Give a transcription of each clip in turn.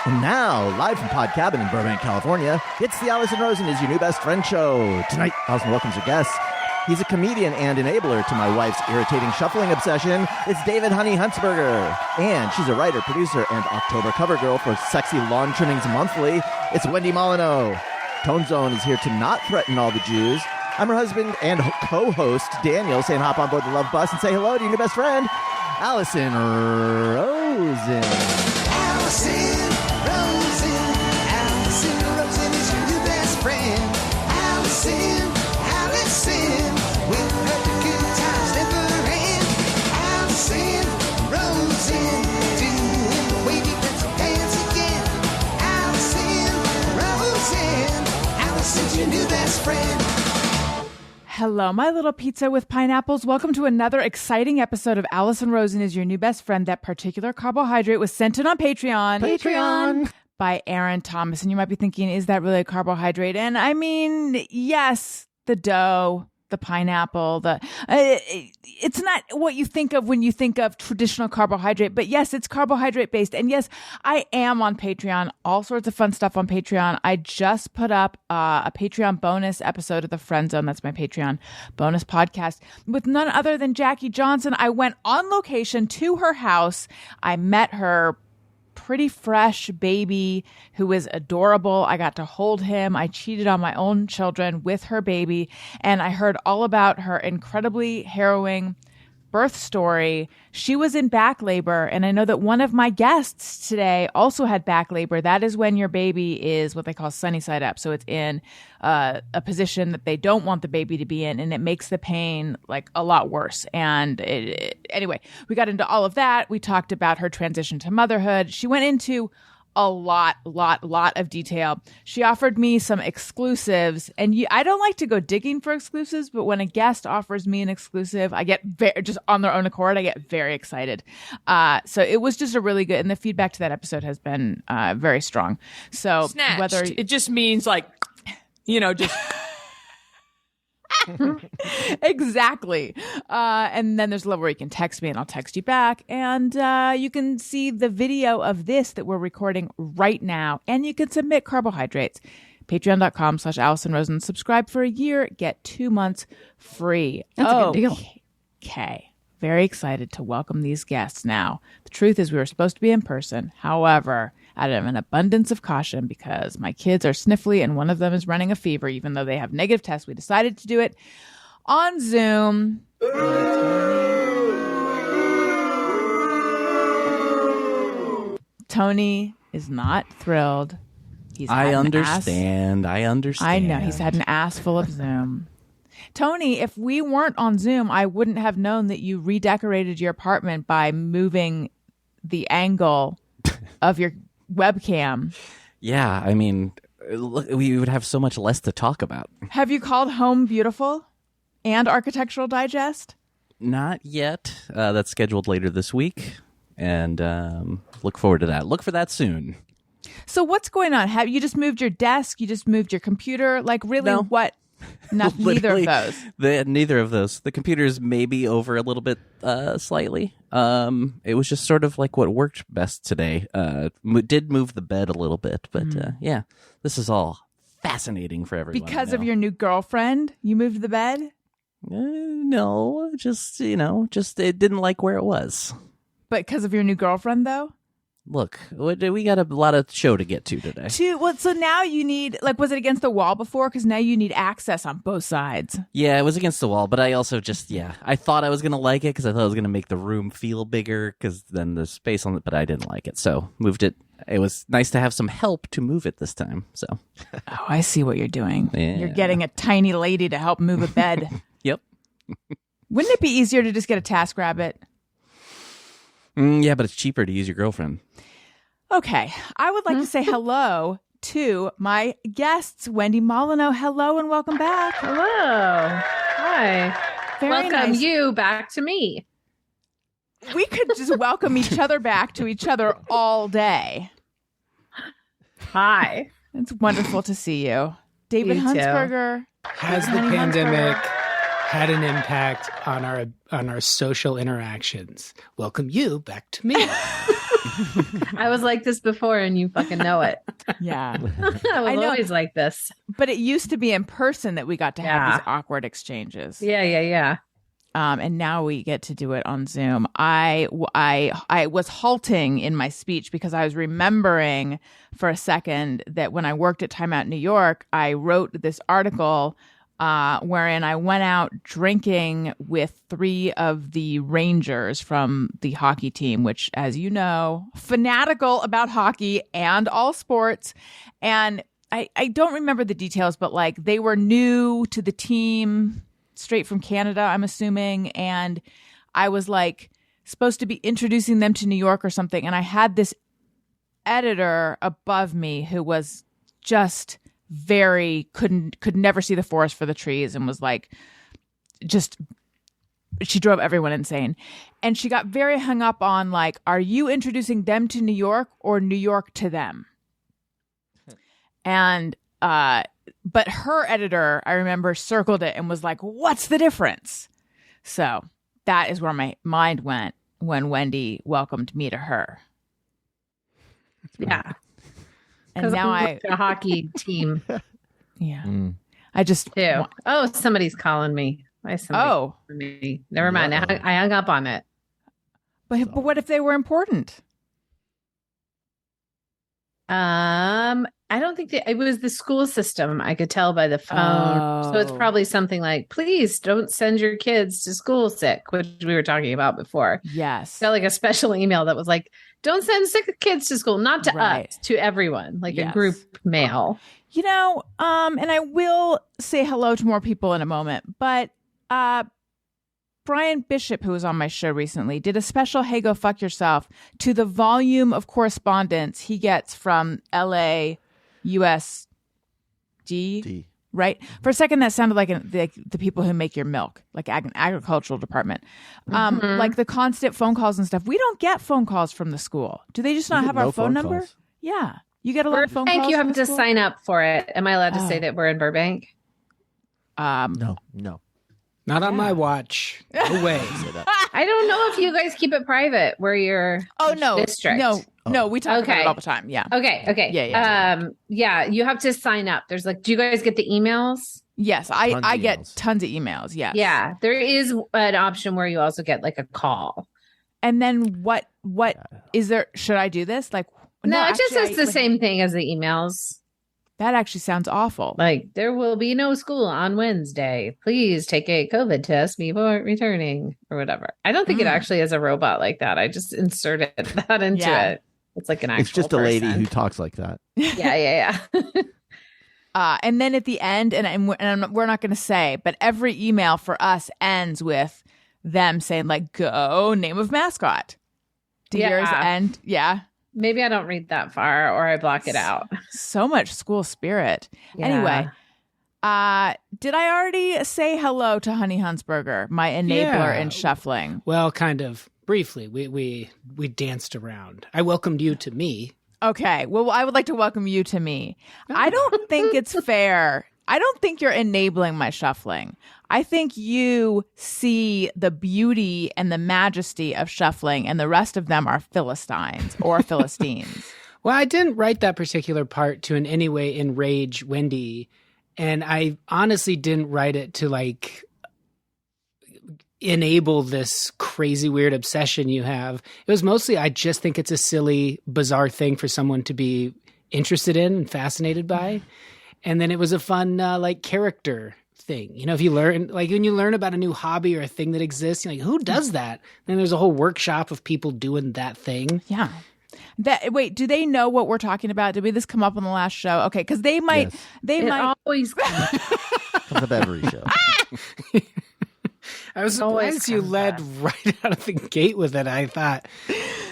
And now, live from Pod Cabin in Burbank, California, it's the Allison Rosen is Your New Best Friend show. Tonight, Allison welcomes her guest. He's a comedian and enabler to my wife's irritating shuffling obsession. It's David Honey Huntsberger. And she's a writer, producer, and October cover girl for Sexy Lawn Trimmings Monthly. It's Wendy Molyneux. Tone Zone is here to not threaten all the Jews. I'm her husband and co-host, Daniel, saying hop on board the love bus and say hello to your new best friend, Allison Rosen. Allison Rosen. Allison Rosen is your new best friend. Allison with her good times never end. Allison Rosen, doing the wavy pencil dance again. Allison Rosen, Allison's your new best friend. Hello, my little pizza with pineapples. Welcome to another exciting episode of Allison Rosen is Your New Best Friend. That particular carbohydrate was sent in on Patreon. By Aaron Thomas. And you might be thinking, is that really a carbohydrate? And I mean, yes, the dough, the pineapple, it's not what you think of when you think of traditional carbohydrate, but yes, it's carbohydrate based. And yes, I am on Patreon, all sorts of fun stuff on Patreon. I just put up a Patreon bonus episode of The Friend Zone. That's my Patreon bonus podcast with none other than Jackie Johnson. I went on location to her house. I met her pretty fresh baby who was adorable. I got to hold him. I cheated on my own children with her baby. And I heard all about her incredibly harrowing birth story. She was in back labor. And I know that one of my guests today also had back labor. That is when your baby is what they call sunny side up. So it's in a position that they don't want the baby to be in. And it makes the pain like a lot worse. And anyway, we got into all of that. We talked about her transition to motherhood. She went into a lot of detail. She offered me some exclusives, and I don't like to go digging for exclusives, but when a guest offers me an exclusive, I get just on their own accord, I get very excited. So it was just a really good, and the feedback to that episode has been very strong. So Snatched. Whether it just means like, just exactly. And then there's a level where you can text me and I'll text you back. And you can see the video of this that we're recording right now. And you can submit carbohydrates. Patreon.com/Allison Rosen. Subscribe for a year. Get 2 months free. That's a good deal. Okay. Very excited to welcome these guests now. The truth is we were supposed to be in person. However, out of an abundance of caution, because my kids are sniffly and one of them is running a fever, even though they have negative tests, we decided to do it on Zoom. Tony is not thrilled. I understand. I know. He's had an ass full of Zoom. Tony, if we weren't on Zoom, I wouldn't have known that you redecorated your apartment by moving the angle of your webcam. Yeah, I mean, look, we would have so much less to talk about. Have you called Home Beautiful and Architectural Digest? Not yet. That's scheduled later this week, and look forward to that. Look for that soon. So what's going on? Have you just moved your desk? You just moved your computer? Like, really, No. what? Not neither of those. Neither of those. The computer's maybe over a little bit slightly. It was just sort of like what worked best today. Did move the bed a little bit, but yeah, this is all fascinating for everyone. Because of your new girlfriend, you moved the bed? No, just it didn't like where it was. But because of your new girlfriend, though? Look, we got a lot of show to get to today. So now you need, like, was it against the wall before? Because now you need access on both sides. Yeah, it was against the wall, but I also I thought I was going to like it because I thought it was going to make the room feel bigger because then the space on it, but I didn't like it. So moved it. It was nice to have some help to move it this time. So. Oh, I see what you're doing. Yeah. You're getting a tiny lady to help move a bed. Yep. Wouldn't it be easier to just get a TaskRabbit? Yeah, but it's cheaper to use your girlfriend. Okay. I would like to say hello to my guests. Wendy Molyneux, hello and welcome back. Hello. Hi. Very welcome nice. you back to me. We could just welcome each other back to each other all day. Hi. It's wonderful to see you. David You too. Huntsberger. Has the Honey pandemic Huntsberger. had an impact on our social interactions? Welcome you back to me. I was like this before, and you fucking know it. Yeah. I was know. always like this. But it used to be in person that we got to have these awkward exchanges. Yeah. And now we get to do it on Zoom. I was halting in my speech because I was remembering for a second that when I worked at Time Out New York, I wrote this article wherein I went out drinking with 3 of the Rangers from the hockey team, which, as you know, fanatical about hockey and all sports. And I don't remember the details, but like they were new to the team, straight from Canada, I'm assuming. And I was like supposed to be introducing them to New York or something. And I had this editor above me who was just could never see the forest for the trees and was like, she drove everyone insane. And she got very hung up on like, are you introducing them to New York or New York to them? And, but her editor, I remember, circled it and was like, what's the difference? So that is where my mind went when Wendy welcomed me to her. Yeah. And now a hockey team yeah. I just too. Oh, somebody's calling me. Why is somebody calling me? Never mind. I hung up on it. But what if they were important? I don't think it was the school system. I could tell by the phone. So it's probably something like, please don't send your kids to school sick, which we were talking about before. Yes. Got like a special email that was like, don't send sick kids to school, not to us, to everyone, like a group mail. You know, and I will say hello to more people in a moment, but Brian Bishop, who was on my show recently, did a special Hey Go Fuck Yourself to the volume of correspondence he gets from LA USD, right? For a second, that sounded like the people who make your milk, like agricultural department. Like the constant phone calls and stuff. We don't get phone calls from the school. Do they just not have our phone number? Calls. Yeah. You get a lot of phone calls. Burbank, you from have the to school? sign up for it. Am I allowed to say that we're in Burbank? No. Not on my watch. No way. I don't know if you guys keep it private where you're district. No, we talk about it all the time. Yeah. Okay. Yeah. You have to sign up. There's like, do you guys get the emails? Yes, I get tons of emails. Yes. Yeah. There is an option where you also get like a call. And then what is there? Should I do this? Like, No, it just says the same thing as the emails. That actually sounds awful. Like, there will be no school on Wednesday. Please take a COVID test before returning or whatever. I don't think it actually is a robot like that. I just inserted that into it. It's like an actual It's just a lady who talks like that. Yeah. And then at the end, and we're not going to say, but every email for us ends with them saying like, go name of mascot. Do yours end? Yeah. Maybe I don't read that far or I block it out. So much school spirit. Yeah. Anyway, did I already say hello to Honey Huntsberger, my enabler in shuffling? Well, kind of briefly. We danced around. I welcomed you to me. Okay. Well, I would like to welcome you to me. I don't think it's fair. I don't think you're enabling my shuffling. I think you see the beauty and the majesty of shuffling, and the rest of them are Philistines or Philistines. Well, I didn't write that particular part to in any way enrage Wendy, and I honestly didn't write it to like enable this crazy weird obsession you have. It was mostly I just think it's a silly, bizarre thing for someone to be interested in and fascinated by. And then it was a fun like character thing. You know, if you learn, like when you learn about a new hobby or a thing that exists, you're like, who does that? Then there's a whole workshop of people doing that thing. Yeah. Wait, do they know what we're talking about? Did this come up on the last show? Okay, because they might. Yes. They might always Comes up every show. I was surprised you led right out of the gate with it. I thought,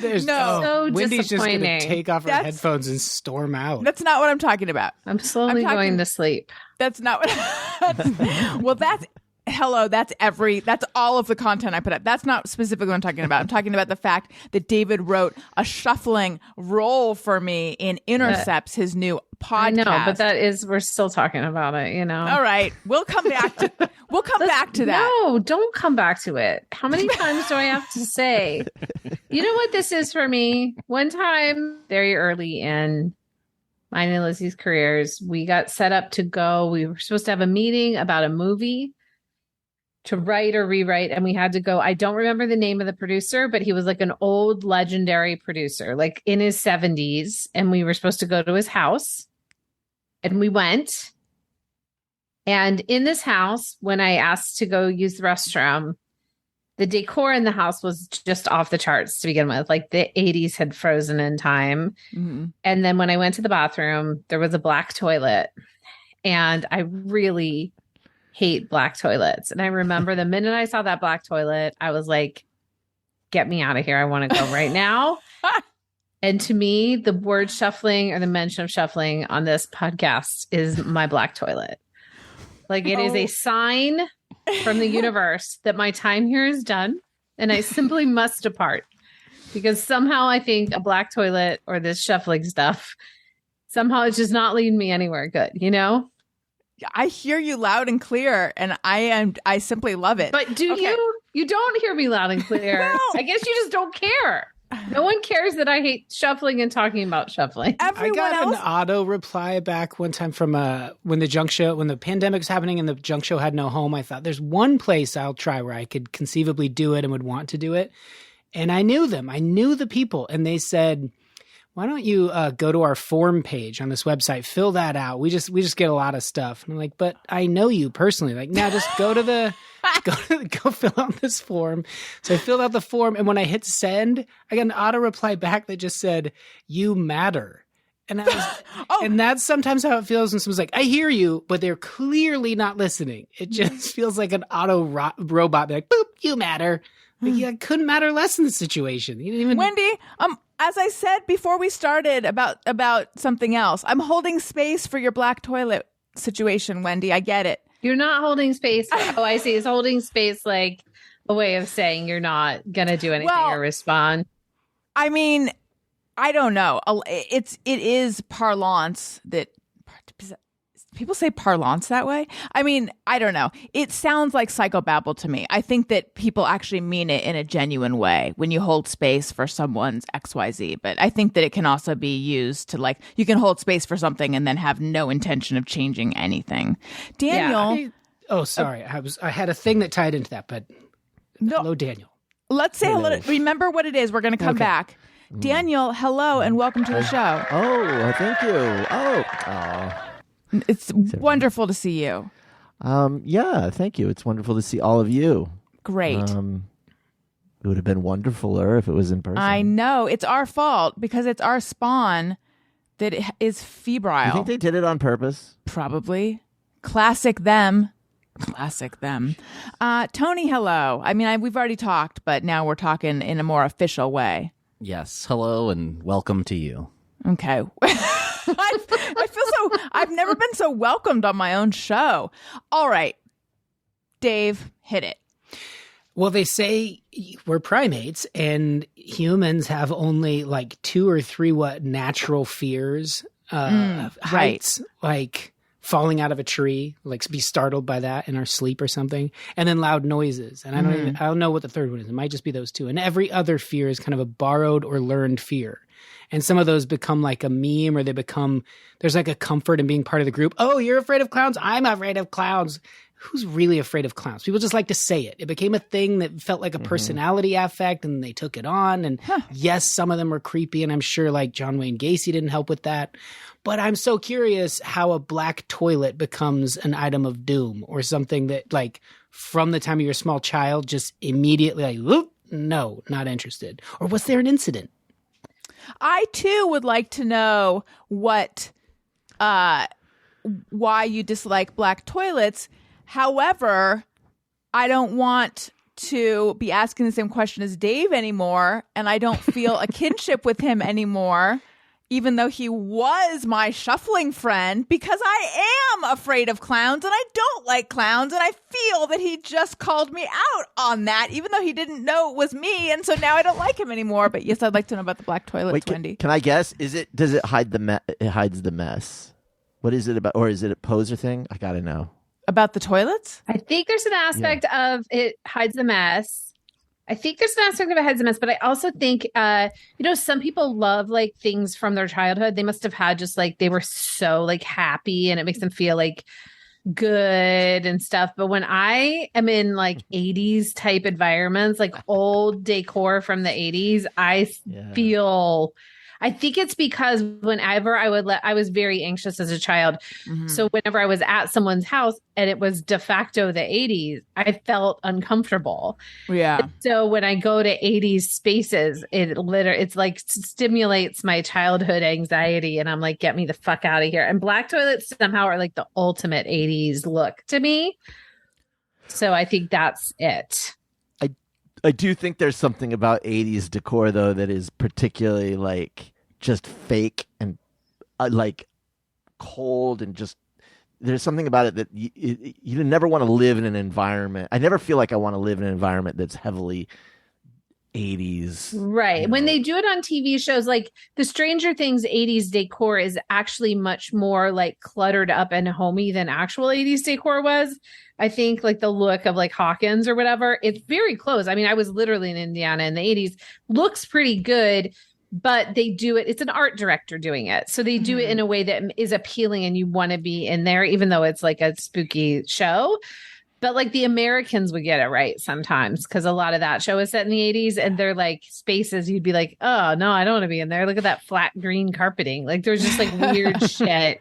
there's so Wendy's just going to disappointing. take off her headphones and storm out. That's not what I'm talking about. I'm slowly going to sleep. That's not what. Well, hello, that's all of the content I put up. That's not specifically what I'm talking about. I'm talking about the fact that David wrote a shuffling role for me in Intercepts, his new podcast. I know, but we're still talking about it, you know. All right. We'll come back to that. No, don't come back to it. How many times do I have to say? You know what this is for me? One time, very early in mine and Lizzie's careers, we got set up to go. We were supposed to have a meeting about a movie to write or rewrite, and we had to go. I don't remember the name of the producer, but he was like an old legendary producer, like in his 70s, and we were supposed to go to his house, and we went. And in this house, when I asked to go use the restroom, the decor in the house was just off the charts to begin with. Like the 80s had frozen in time. Mm-hmm. And then when I went to the bathroom, there was a black toilet. And I really hate black toilets. And I remember the minute I saw that black toilet, I was like, get me out of here. I want to go right now. And to me, the word shuffling or the mention of shuffling on this podcast is my black toilet. Like it is a sign from the universe that my time here is done and I simply must depart, because somehow I think a black toilet or this shuffling stuff, somehow it's just not leading me anywhere good, you know? I hear you loud and clear, and I simply love it. But do you don't hear me loud and clear. No. I guess you just don't care. No one cares that I hate shuffling and talking about shuffling. Everyone I got else. an auto reply back one time from when the pandemic was happening and the junk show had no home. I thought there's one place I'll try where I could conceivably do it and would want to do it. And I knew them. I knew the people. And they said, why don't you go to our form page on this website, fill that out. We just get a lot of stuff. And I'm like, but I know you personally. Like, now just go to the go fill out this form. So I filled out the form, and when I hit send, I got an auto reply back that just said, you matter. And I was, and that's sometimes how it feels when someone's like, I hear you, but they're clearly not listening. It just feels like an auto robot being like, boop, you matter. Like, yeah, it couldn't matter less in the situation. You didn't even Wendy, as I said before we started about something else, I'm holding space for your black toilet situation, Wendy. I get it. You're not holding space. Oh, I see. It's holding space like a way of saying you're not going to do anything or respond. I mean, I don't know. It is parlance that people say parlance that way. I mean, I don't know. It sounds like psychobabble to me. I think that people actually mean it in a genuine way when you hold space for someone's XYZ. But I think that it can also be used to, like, you can hold space for something and then have no intention of changing anything. Daniel. Sorry. I had a thing that tied into that, but hello, Daniel. Let's say hello. Remember what it is. We're going to come back. Daniel, hello and welcome to the show. Oh, thank you. It's wonderful to see you. Yeah, thank you. It's wonderful to see all of you. Great. It would have been wonderfuler if it was in person. I know. It's our fault because it's our spawn that is febrile. You think they did it on purpose? Probably. Classic them. Tony, hello. I mean, we've already talked, but now we're talking in a more official way. Yes. Hello and welcome to you. Okay. I feel I've never been so welcomed on my own show. All right. Dave, hit it. Well, they say we're primates and humans have only like 2 or 3 natural fears. Heights, like falling out of a tree, like be startled by that in our sleep or something, and then loud noises. And I don't know what the third one is. It might just be those 2. And every other fear is kind of a borrowed or learned fear. And some of those become like a meme, or there's like a comfort in being part of the group. Oh, you're afraid of clowns? I'm afraid of clowns. Who's really afraid of clowns? People just like to say it. It became a thing that felt like a personality affect, and they took it on. And yes, some of them were creepy, and I'm sure like John Wayne Gacy didn't help with that. But I'm so curious how a black toilet becomes an item of doom, or something that, like, from the time you're a small child, just immediately like, whoop, no, not interested. Or was there an incident? I too would like to know why you dislike black toilets. However, I don't want to be asking the same question as Dave anymore, and I don't feel a kinship with him anymore. even though he was my shuffling friend, because I am afraid of clowns and I don't like clowns. And I feel that he just called me out on that, even though he didn't know it was me. And so now I don't like him anymore. But yes, I'd like to know about the black toilets, Wait, Wendy. can I guess? Does it hide it hides the mess? What is it about? Or is it a poser thing? I got to know. About the toilets? I think there's an aspect of it hides the mess. I think there's an aspect of it hides the mess, but I also think, some people love like things from their childhood. They must have had just like, they were so like happy and it makes them feel like good and stuff. But when I am in like 80s type environments, like old decor from the 80s, I think it's because whenever I was very anxious as a child. Mm-hmm. So whenever I was at someone's house and it was de facto the 80s, I felt uncomfortable. Yeah. And so when I go to 80s spaces, it's like stimulates my childhood anxiety. And I'm like, get me the fuck out of here. And black toilets somehow are like the ultimate 80s look to me. So I think that's it. I do think there's something about 80s decor, though, that is particularly like just fake and like cold and just there's something about it that you never want to live in an environment. I never feel like I want to live in an environment that's heavily 80s. Right. When they do it on TV shows, like the Stranger Things 80s decor is actually much more like cluttered up and homey than actual 80s decor was. I think like the look of like Hawkins or whatever, it's very close. I mean, I was literally in Indiana in the 80s, looks pretty good, but they do it. It's an art director doing it. So they do it in a way that is appealing and you want to be in there, even though it's like a spooky show. But like the Americans would get it right sometimes because a lot of that show is set in the 80s and they're like spaces you'd be like, oh, no, I don't want to be in there. Look at that flat green carpeting. Like there's just like weird shit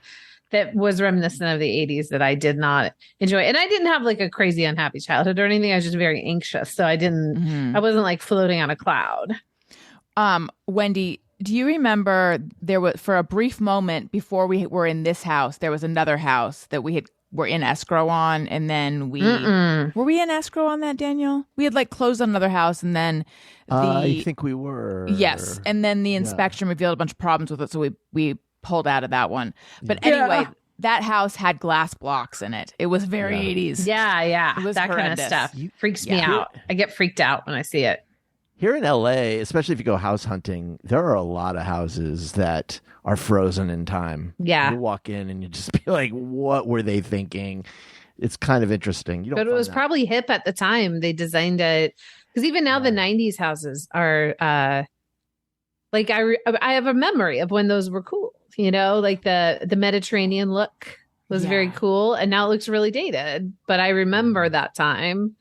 that was reminiscent of the 80s that I did not enjoy. And I didn't have like a crazy unhappy childhood or anything. I was just very anxious. So I wasn't like floating on a cloud. Wendy, do you remember there was for a brief moment before we were in this house, there was another house that were in escrow on, and then were we in escrow on that, Daniel? We had like closed on another house, and then I think we were. Yes, and then the inspection revealed a bunch of problems with it, so we pulled out of that one. But anyway, that house had glass blocks in it. It was very 80s. Yeah. It was that horrendous. kind of stuff freaks me out. I get freaked out when I see it. Here in LA, especially if you go house hunting, there are a lot of houses that are frozen in time. Yeah. You walk in and you just be like, what were they thinking? It's kind of interesting. You don't But it find was that. probably hip at the time. They designed it because even now the 90s houses are like I have a memory of when those were cool, like the Mediterranean look was very cool. And now it looks really dated. But I remember that time.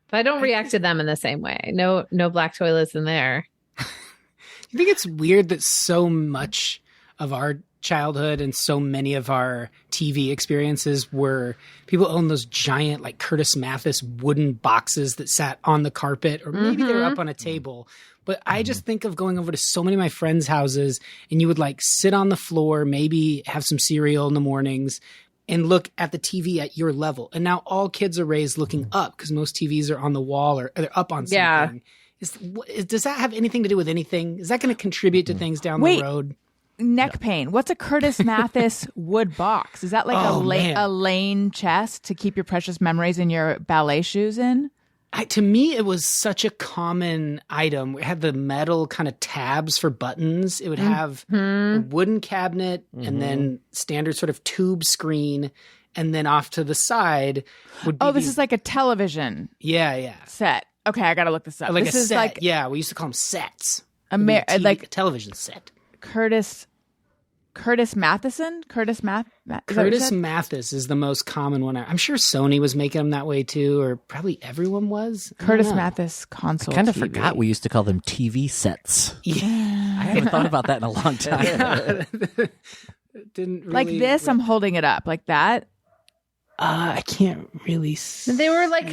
But I don't react to them in the same way. No black toilets in there. You think it's weird that so much of our childhood and so many of our TV experiences were people own those giant like Curtis Mathis wooden boxes that sat on the carpet or maybe they were up on a table. But I just think of going over to so many of my friends' houses and you would like sit on the floor, maybe have some cereal in the mornings and look at the TV at your level. And now all kids are raised looking up because most TVs are on the wall or they're up on something. Does that have anything to do with anything? Is that going to contribute to things down the road? Neck pain. What's a Curtis Mathis wood box? Is that like a lane chest to keep your precious memories and your ballet shoes in? To me, it was such a common item. It had the metal kind of tabs for buttons. It would have a wooden cabinet and then standard sort of tube screen. And then off to the side would be this is like a television set. Okay, I got to look this up. Like this a is set. like We used to call them sets. like a television set. Curtis Matheson? Curtis Mathis is the most common one. I'm sure Sony was making them that way too, or probably everyone was. Curtis Mathis console. I kind of TV. forgot we used to call them TV sets. Yeah. I haven't thought about that in a long time. Didn't really, like this. I'm holding it up like that. I can't really see. They were like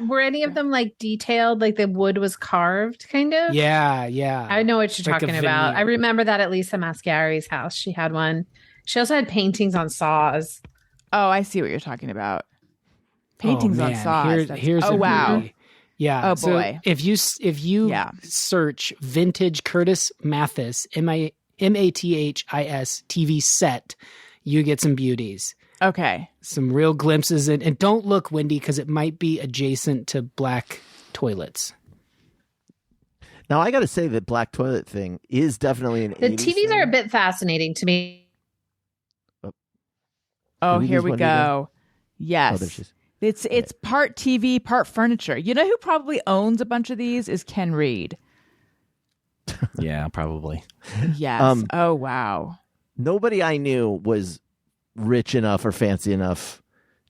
were any of them like detailed, like the wood was carved kind of? Yeah. I know what you're Like a talking about. veneer. I remember that at Lisa Mascari's house. She had one. She also had paintings on saws. Oh, I see what you're talking about. Paintings on man. saws. Here's a wow. beauty. Yeah. Oh, so boy. if you search vintage Curtis Mathis, MATHIS TV set, you get some beauties. Okay. Some real glimpses. And don't look, Wendy, because it might be adjacent to black toilets. Now, I got to say that black toilet thing is definitely an The 80s TVs thing. are a bit fascinating to me. Oh, Who here these we one go. Oh, Yes. there she is. It's part TV, part furniture. You know who probably owns a bunch of these is Ken Reed. Yeah, probably. Yes. Oh, wow. Nobody I knew was rich enough or fancy enough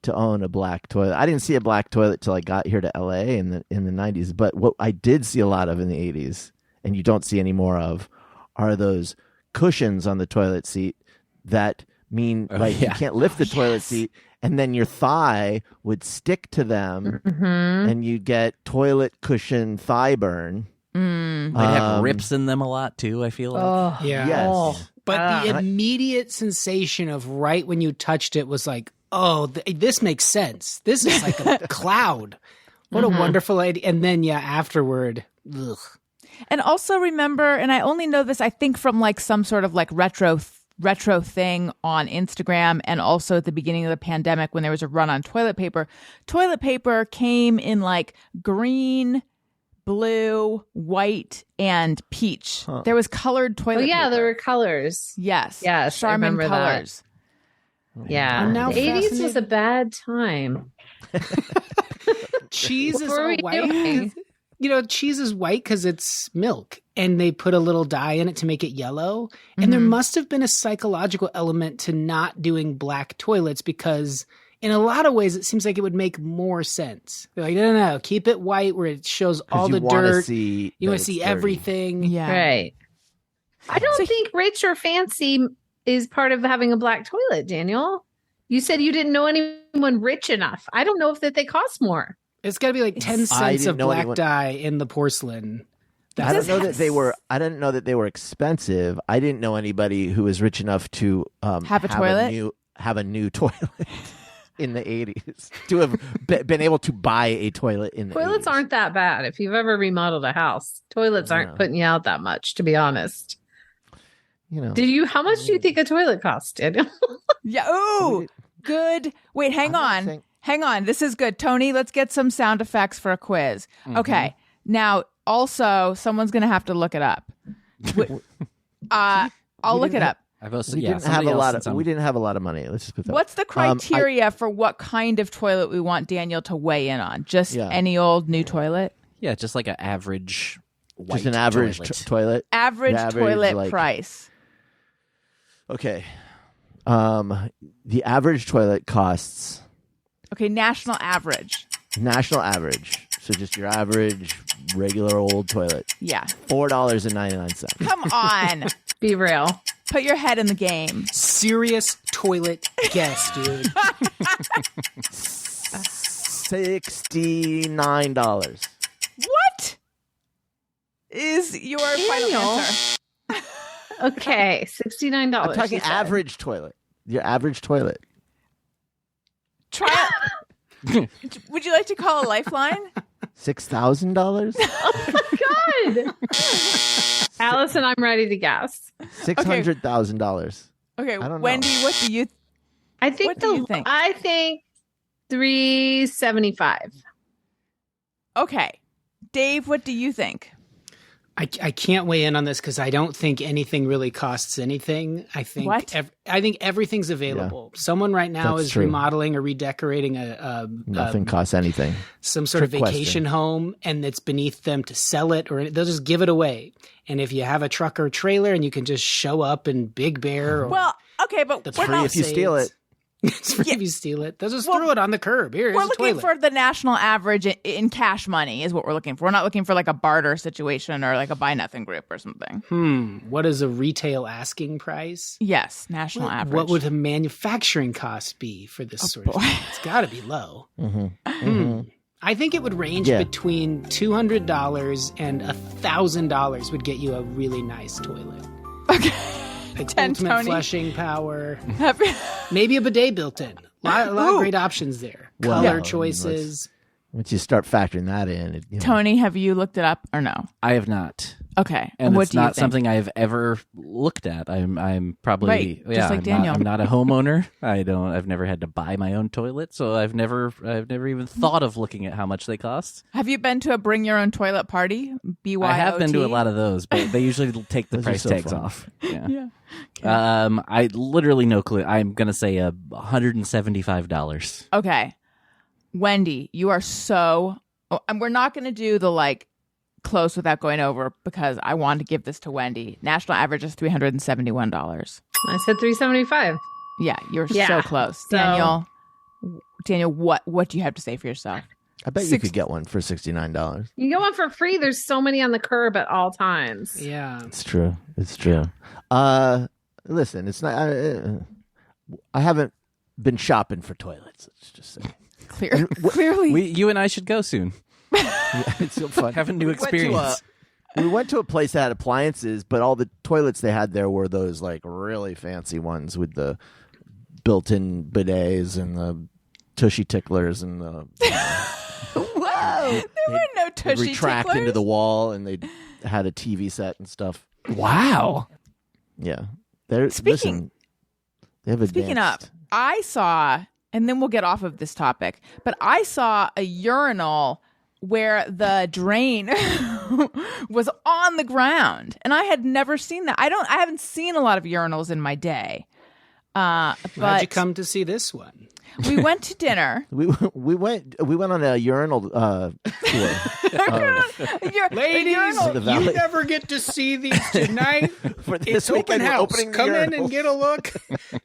to own a black toilet. I didn't see a black toilet till I got here to LA in the 90s. But what I did see a lot of in the 80s, and you don't see any more of, are those cushions on the toilet seat that mean you can't lift the toilet seat, and then your thigh would stick to them, and you'd get toilet cushion thigh burn. They'd have rips in them a lot too, I feel like. Oh, Yeah. Yes. But the immediate sensation of right when you touched it was like, oh, this makes sense. This is like a cloud. What a wonderful idea. And then, afterward, ugh. And also remember, and I only know this, I think, from like some sort of like retro thing on Instagram, and also at the beginning of the pandemic when there was a run on toilet paper. Toilet paper came in like green, blue, white, and peach. There was colored toilet Oh, yeah, paper. there were colors. Yes. Yes, I Charmin remember that. colors. Yeah. I'm now The 80s was fascinated. a bad time. Cheese is What were we white. doing? Cheese is white because it's milk, and they put a little dye in it to make it yellow. And there must have been a psychological element to not doing black toilets, because in a lot of ways it seems like it would make more sense. They're like, no, keep it white where it shows all the dirt. You want to see everything. Yeah. Right. I don't think rich or fancy is part of having a black toilet, Daniel. You said you didn't know anyone rich enough. I don't know if that they cost more. It's got to be like 10 I cents didn't of know black anyone- dye in the porcelain. I don't know that they were. I didn't know that they were expensive. I didn't know anybody who was rich enough to Have a toilet? Have a new toilet in the 80s. To have been able to buy a toilet in the Toilets 80s. aren't that bad. If you've ever remodeled a house, toilets aren't No. putting you out that much, to be honest. How much do you think a toilet cost, Daniel? Yeah. Ooh, good. Wait, hang on. Hang on. This is good. Tony, let's get some sound effects for a quiz. Okay. Now, also, someone's going to have to look it up. I'll look it up. I've also, We didn't have a lot of. We didn't have a lot of money. Let's just put that. What's the criteria for what kind of toilet we want Daniel to weigh in on? Just Yeah. any old new toilet? Yeah, just like an average white just an average toilet. toilet. Average, toilet like- price. Okay. The average toilet costs Okay, national average. national average. So just your average regular old toilet. Yeah. $4.99. Come on. Be real. Put your head in the game. Serious toilet guess, dude. $69. What is your final Daniel. answer? Okay, $69. I'm talking you said. average toilet. Your average toilet. Try it. Would you like to call a lifeline? $6,000? Good. Allison, I'm ready to guess. $600,000. Okay, I don't know. Wendy, what do you I think What do you think? I think 375. Okay. Dave, what do you think? I can't weigh in on this because I don't think anything really costs anything. I think What? I think everything's available. Someone right now That's is true. remodeling or redecorating Nothing costs anything. some sort of Trick question. vacation home, and it's beneath them to sell it, or they'll just give it away. And if you have a truck or trailer, and you can just show up in Big Bear, or Well, okay, but the we're free not if you steal it. It's free if you steal it. They'll just throw it on the curb. Here, we're here's a looking toilet. for the national average in cash money is what we're looking for. We're not looking for like a barter situation or like a buy nothing group or something. What is a retail asking price? Yes, national average. What would a manufacturing cost be for this sort of thing? It's got to be low. I think it would range Yeah. between $200 and $1,000 would get you a really nice toilet. Okay. Like 10, ultimate Tony. flushing power. Happy- Maybe a bidet built in. A lot of great options there. Well, Color yeah. choices. Once you start factoring that in, Tony, have you looked it up or no? I have not. Okay. And what it's do you not think? something I've ever looked at. I'm probably Right, just like Daniel. I'm not a homeowner. I've never had to buy my own toilet, so I've never even thought of looking at how much they cost. Have you been to a bring your own toilet party? BYOT? I have been to a lot of those, but they usually take the Those are price so tags fun. off. Yeah. Yeah. I literally no clue. I'm gonna say $175. Okay. Wendy, you are so. Oh, and we're not going to do the like close without going over because I want to give this to Wendy. National average is $371. I said 375. Yeah, you're Yeah, so close. so- Daniel, what do you have to say for yourself? I bet you could get one for $69. You get one for free. There's so many on the curb at all times. Yeah. It's true. It's true. Listen, it's not. I haven't been shopping for toilets. Let's just say Clearly. You and I should go soon. it's so fun. Have a new We went to experience. We went to a place that had appliances, but all the toilets they had there were those like really fancy ones with the built-in bidets and the tushy ticklers and the Whoa! There were no they'd tushy retract ticklers. into the wall, and they had a TV set and stuff. Wow. Yeah, they're Speaking- they have Speaking advanced. up, I saw, and then we'll get off of this topic, but I saw a urinal where the drain was on the ground, and I had never seen that. I haven't seen a lot of urinals in my day. How'd you But come to see this one? we went to dinner. We went on a urinal tour. Ladies, The valley. you never get to see these tonight. For It's this open weekend, we're house. opening the Come in and urinals. get a look.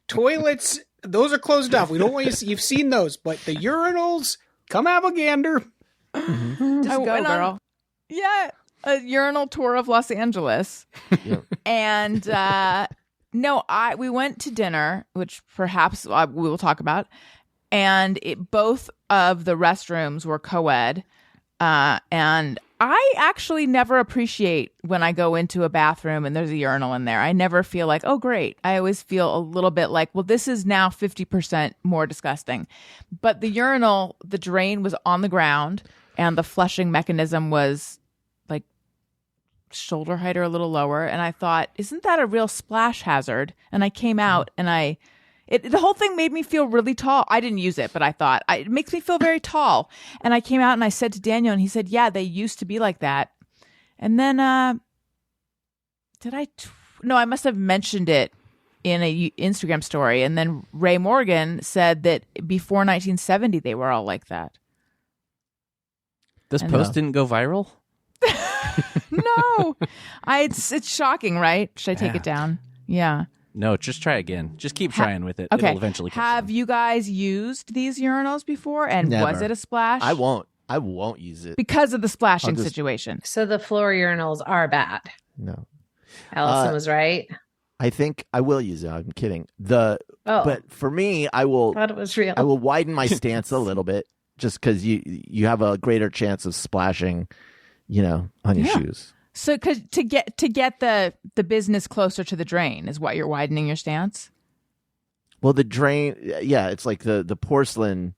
Toilets, those are closed off. We don't want you to see. You've seen those, but the urinals, come have a gander. Just Oh, go, girl. Yeah, a urinal tour of Los Angeles. Yeah. And no, we went to dinner, which perhaps we will talk about. And both of the restrooms were co-ed. And I actually never appreciate when I go into a bathroom and there's a urinal in there. I never feel like, oh, great. I always feel a little bit like, well, this is now 50% more disgusting. But the urinal, the drain was on the ground and the flushing mechanism was like shoulder height or a little lower. And I thought, isn't that a real splash hazard? And I came out and the whole thing made me feel really tall. I didn't use it, but I thought it makes me feel very tall. And I came out and I said to Daniel, and he said, yeah, they used to be like that. And then, no, I must have mentioned it in a Instagram story. And then Ray Morgan said that before 1970, they were all like that. This I post know. didn't go viral. No, it's shocking, right? Should I take it down? Yeah. No, just try again. Just keep trying with it. Okay. It'll eventually catch Have on. you guys used these urinals before? And was Never. it a splash? I won't use it. Because of the splashing I'll just- situation. So the floor urinals are bad. No, Allison was right. I think I will use it. I'm kidding. Oh, But for me, I will thought it was real. widen my stance a little bit, just because you have a greater chance of splashing, on your Yeah. shoes. So to get the business closer to the drain is what you're widening your stance? Well, the drain, yeah, it's like the porcelain.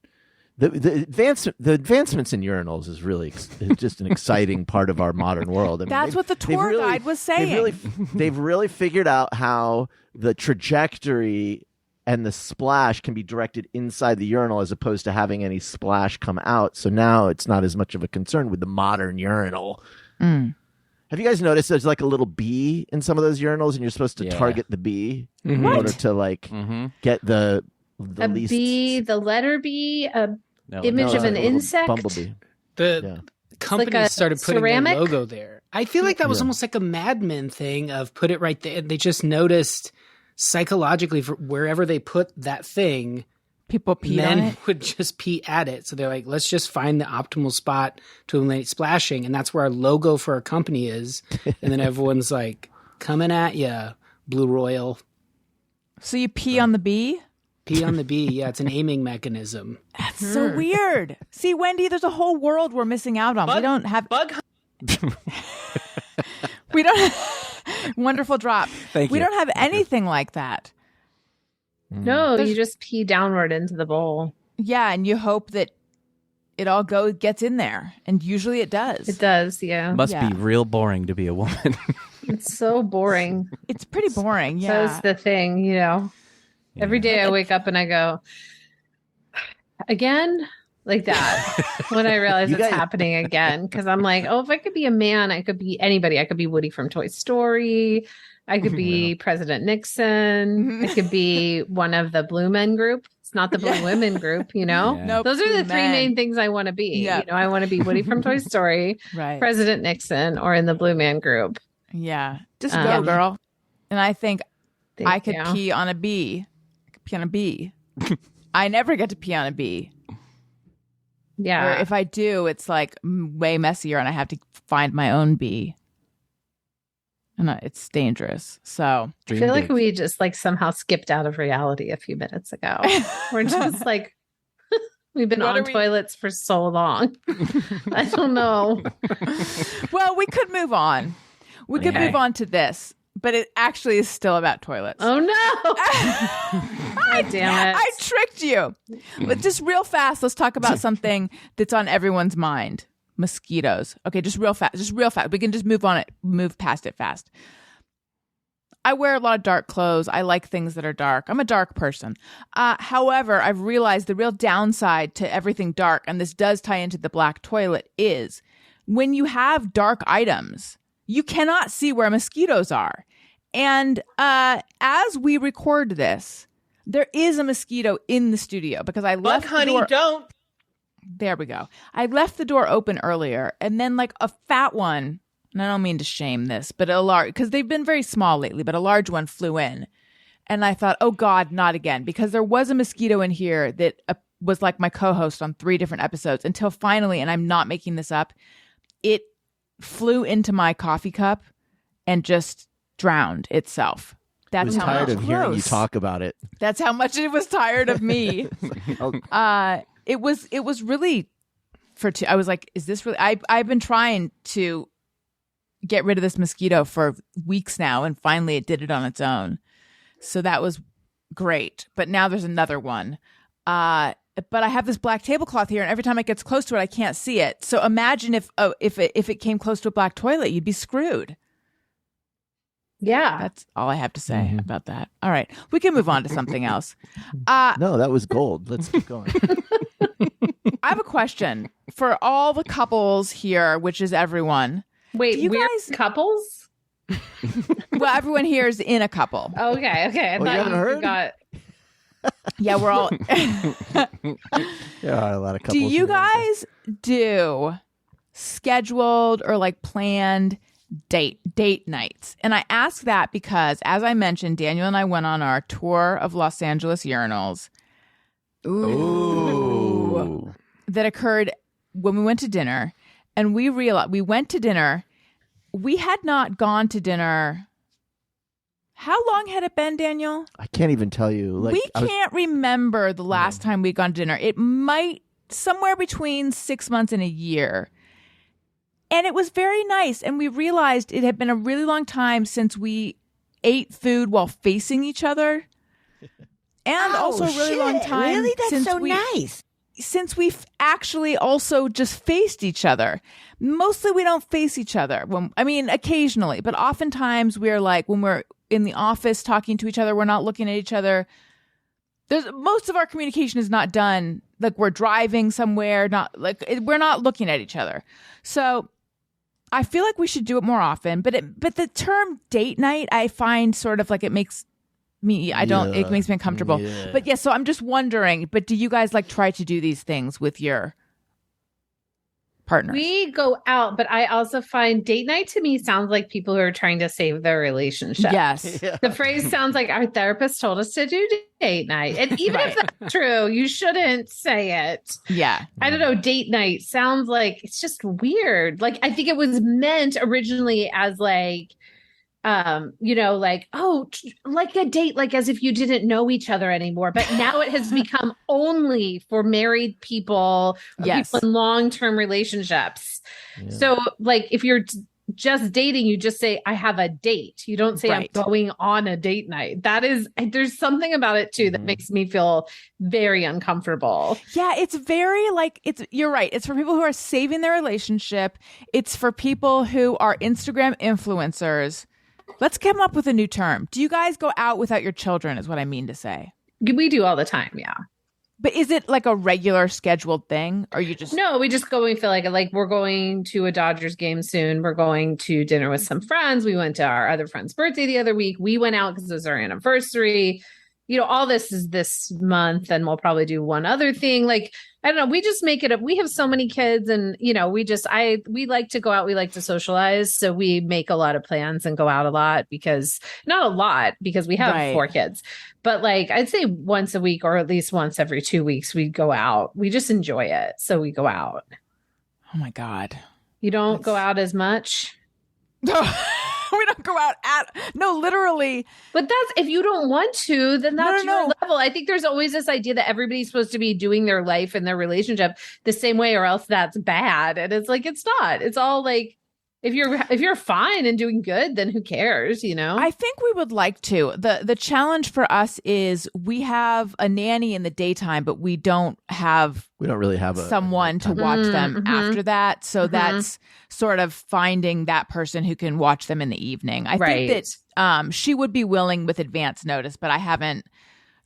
The advancements in urinals is really just an exciting part of our modern world. I mean, That's what the they've tour guide was saying. They've really figured out how the trajectory and the splash can be directed inside the urinal as opposed to having any splash come out. So now it's not as much of a concern with the modern urinal. Mm. Have you guys noticed there's like a little bee in some of those urinals, and you're supposed to Yeah. target the bee in What? order to get the a least bee, the letter B, a No, image No, of it's an like a little insect. bumblebee. The Yeah. companies like a started putting ceramic? their logo there. I feel like that was Yeah. almost like a Mad Men thing of put it right there. They just noticed psychologically for wherever they put that thing, People peed on men it. would just pee at it. So they're like, let's just find the optimal spot to eliminate splashing. And that's where our logo for our company is. And then everyone's like, coming at ya, Blue Royal. So you pee on the bee? Pee on the bee. Yeah, it's an aiming mechanism. That's so weird. See, Wendy, there's a whole world we're missing out on. We don't have we don't wonderful drop. Thank We you. don't have anything like that. No, There's- you just pee downward into the bowl. Yeah, and you hope that it all gets in there, and usually it does. It does, yeah. Must Yeah. be real boring to be a woman. It's so boring. It's pretty boring. So Yeah. is the thing, Every day I wake up and I go, again? Like that. When I realize You it's guys- happening again. Because I'm like, oh, if I could be a man, I could be anybody. I could be Woody from Toy Story. I could be President Nixon. I could be one of the Blue Men group. It's not the Blue Women group, Yeah. Nope, Those are the three men. main things I want to be. Yeah. I want to be Woody from Toy Story, Right. President Nixon, or in the Blue Man group. Yeah. Just go, girl. And I think Thank I could you. pee on a bee. I could pee on a bee. I never get to pee on a bee. Or Yeah. if I do, it's like way messier and I have to find my own bee. And it's dangerous. So I feel like we just like somehow skipped out of reality a few minutes ago. We're just like, we've been What on are we- toilets for so long. I don't know. well, we could move on. We could Okay. move on to this, but it actually is still about toilets. Oh no. God damn it. I tricked you. But just real fast, let's talk about something that's on everyone's mind. Mosquitoes. Okay, just real fast. We can just move past it fast. I wear a lot of dark clothes. I like things that are dark. I'm a dark person. However, I've realized the real downside to everything dark, and this does tie into the black toilet, is when you have dark items, you cannot see where mosquitoes are. And as we record this, there is a mosquito in the studio because I left the door. don't. There we go. I left the door open earlier, and then like a fat one, and I don't mean to shame this, but a large, because they've been very small lately, but a large one flew in. And I thought, oh God, not again, because there was a mosquito in here that was like my co-host on 3 different episodes until finally, and I'm not making this up, it flew into my coffee cup and just drowned itself. I That's was how tired much of hearing you gross. talk about it. That's how much it was tired of me. It was really I was like, is this really? I've been trying to get rid of this mosquito for weeks now, and finally it did it on its own. So that was great. But now there's another one. But I have this black tablecloth here, and every time it gets close to it, I can't see it. So imagine if it came close to a black toilet, you'd be screwed. Yeah. That's all I have to say about that. All right, we can move on to something else. No, that was gold. Let's keep going. I have a question for all the couples here, which is everyone. Wait, Do you we're guys- couples? Well, everyone here is in a couple. Okay. I Oh, you thought haven't heard? got. Yeah, we're all. There are a lot of couples. Do you in America. guys do scheduled or like planned date nights? And I ask that because, as I mentioned, Daniel and I went on our tour of Los Angeles urinals. Ooh. That occurred when we went to dinner, and we realized we went to dinner. We had not gone to dinner. How long had it been, Daniel? I can't even tell you. Like We I was- can't remember the last time we'd gone to dinner. It might somewhere between 6 months and a year. And it was very nice. And we realized it had been a really long time since we ate food while facing each other. And also a really long time Really? That's since so we, nice. since we've actually also just faced each other. Mostly we don't face each other. Occasionally, but oftentimes we're like, when we're in the office talking to each other, we're not looking at each other. Most of our communication is not done like we're driving somewhere, we're not looking at each other. So I feel like we should do it more often, but the term date night, I find sort of like it makes me it makes me uncomfortable. Yeah. But yeah, so I'm just wondering, but do you guys like try to do these things with your partners? We go out, but I also find date night to me sounds like people who are trying to save their relationship. Yes. Yeah. The phrase sounds like our therapist told us to do date night. And even if that's true, you shouldn't say it. Yeah. I don't know. Date night sounds like it's just weird. Like, I think it was meant originally as like, like a date, like as if you didn't know each other anymore. But now it has become only for married people, or Yes. people in long-term relationships. Yeah. So like if you're just dating, you just say, I have a date. You don't say Right. I'm going on a date night. There's something about it too that makes me feel very uncomfortable. Yeah, it's very like you're right. It's for people who are saving their relationship. It's for people who are Instagram influencers. Let's come up with a new term. Do you guys go out without your children is what I mean to say. We do all the time. Yeah. But is it like a regular scheduled thing or you just No, we just go. We feel like we're going to a Dodgers game soon. We're going to dinner with some friends. We went to our other friend's birthday the other week. We went out because it was our anniversary. All this is this month, and we'll probably do one other thing. Like, I don't know. We just make it up. We have so many kids, and we like to go out. We like to socialize, so we make a lot of plans and go out a lot not a lot because we have Right. 4 kids, but like I'd say once a week or at least once every 2 weeks we go out. We just enjoy it, so we go out. Oh my God. You don't go out as much. We don't go out literally. But that's if you don't want to, then that's No. your level. I think there's always this idea that everybody's supposed to be doing their life and their relationship the same way, or else that's bad. And it's like it's not. It's all like if you're fine and doing good, then who cares? I think we would like to. The challenge for us is we have a nanny in the daytime, but we don't really have someone to watch them after that. So that's sort of finding that person who can watch them in the evening. I think that she would be willing with advance notice, but I haven't.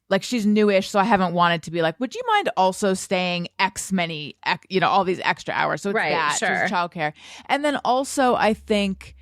Like she's newish, so I haven't wanted to be like, would you mind also staying all these extra hours? So it's Right, that, sure. just childcare. And then also I think,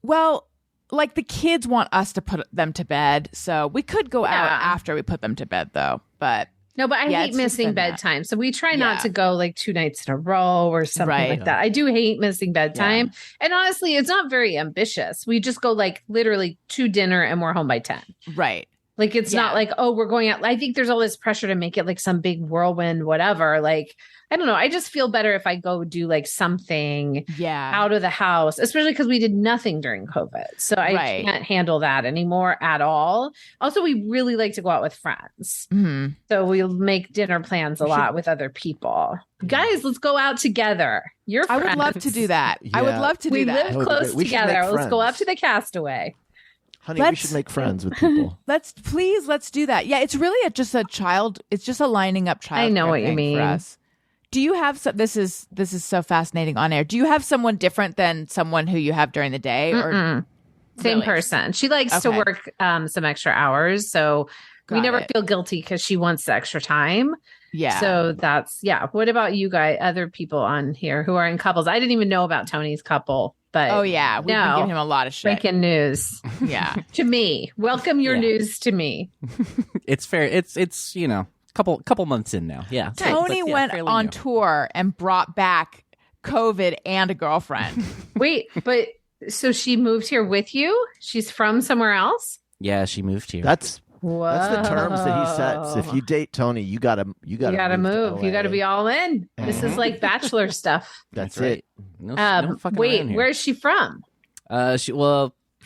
well, like the kids want us to put them to bed. So we could go out after we put them to bed though. But No, but I Yeah, hate it's just missing been that. bedtime. So we try Yeah. not to go like 2 nights in a row or something Right. like that. I do hate missing bedtime. And honestly, it's not very ambitious. We just go like literally to dinner and we're home by 10. right. Like it's Yeah. not like, oh, we're going out. I think there's all this pressure to make it like some big whirlwind, whatever. Like, I don't know. I just feel better if I go do like something Yeah. out of the house, especially because we did nothing during COVID. So I Right. can't handle that anymore at all. Also, we really like to go out with friends. Mhm. So we'll make dinner plans a lot with other people. Guys, let's go out together. You're I friends. would love to do that. I would Yeah. love to We do that. live would be close great. We should together. make Let's go friends. up to the Castaway. Honey, we Let's- should make friends with people. Let's do that. Yeah, it's really it's just a lining up child. I know what you thing mean. For us. Do you have this is so fascinating on air. Do you have someone different than someone who you have during the day or Mm-mm. Same Really? person. She likes to Okay. work some extra hours. So we Got never it. feel guilty because she wants the extra time. yeah. So that's, What about you guys, other people on here who are in couples? I didn't even know about Tony's couple, but Oh yeah, we've been No. giving him a lot of shit. breaking news Yeah. to me. Welcome your Yeah. news to me. It's fair. It's couple months in now. Yeah. Tony But, yeah, went fairly on new. tour and brought back COVID and a girlfriend. Wait, but so she moved here with you? She's from somewhere else? Yeah, she moved here. That's Whoa. the terms that he sets. If you date Tony, you gotta move. You gotta move. You gotta be all in. This is like bachelor stuff. That's right. it. No fucking around Wait, here. where's she from?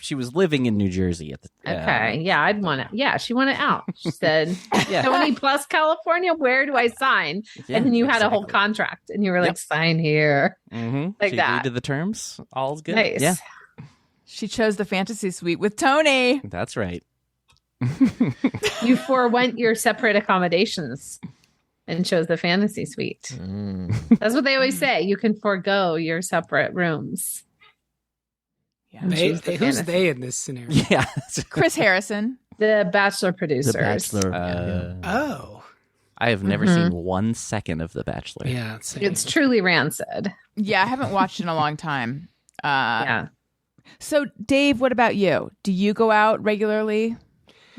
She was living in New Jersey at the Okay. Yeah, I'd want it. Yeah, she wanted out. She said, Yeah. Tony plus California, where do I sign? Yeah, And then you had a whole exactly. contract and you were like, Yep. sign here. Mm-hmm. Like she that. agreed to the terms. All's good. Nice. Yeah, She chose the fantasy suite with Tony. that's right. You forewent your separate accommodations and chose the fantasy suite. Mm. That's what they always say. You can forego your separate rooms. Yeah. choose the Who's fantasy. they in this scenario? Yeah. Chris Harrison. The Bachelor The producers. Bachelor. yeah. Oh, I have never Mhm. seen 1 second of The Bachelor. yeah. Same. It's truly rancid. Yeah, I haven't watched in a long time. Yeah. So, Dave, what about you? Do you go out regularly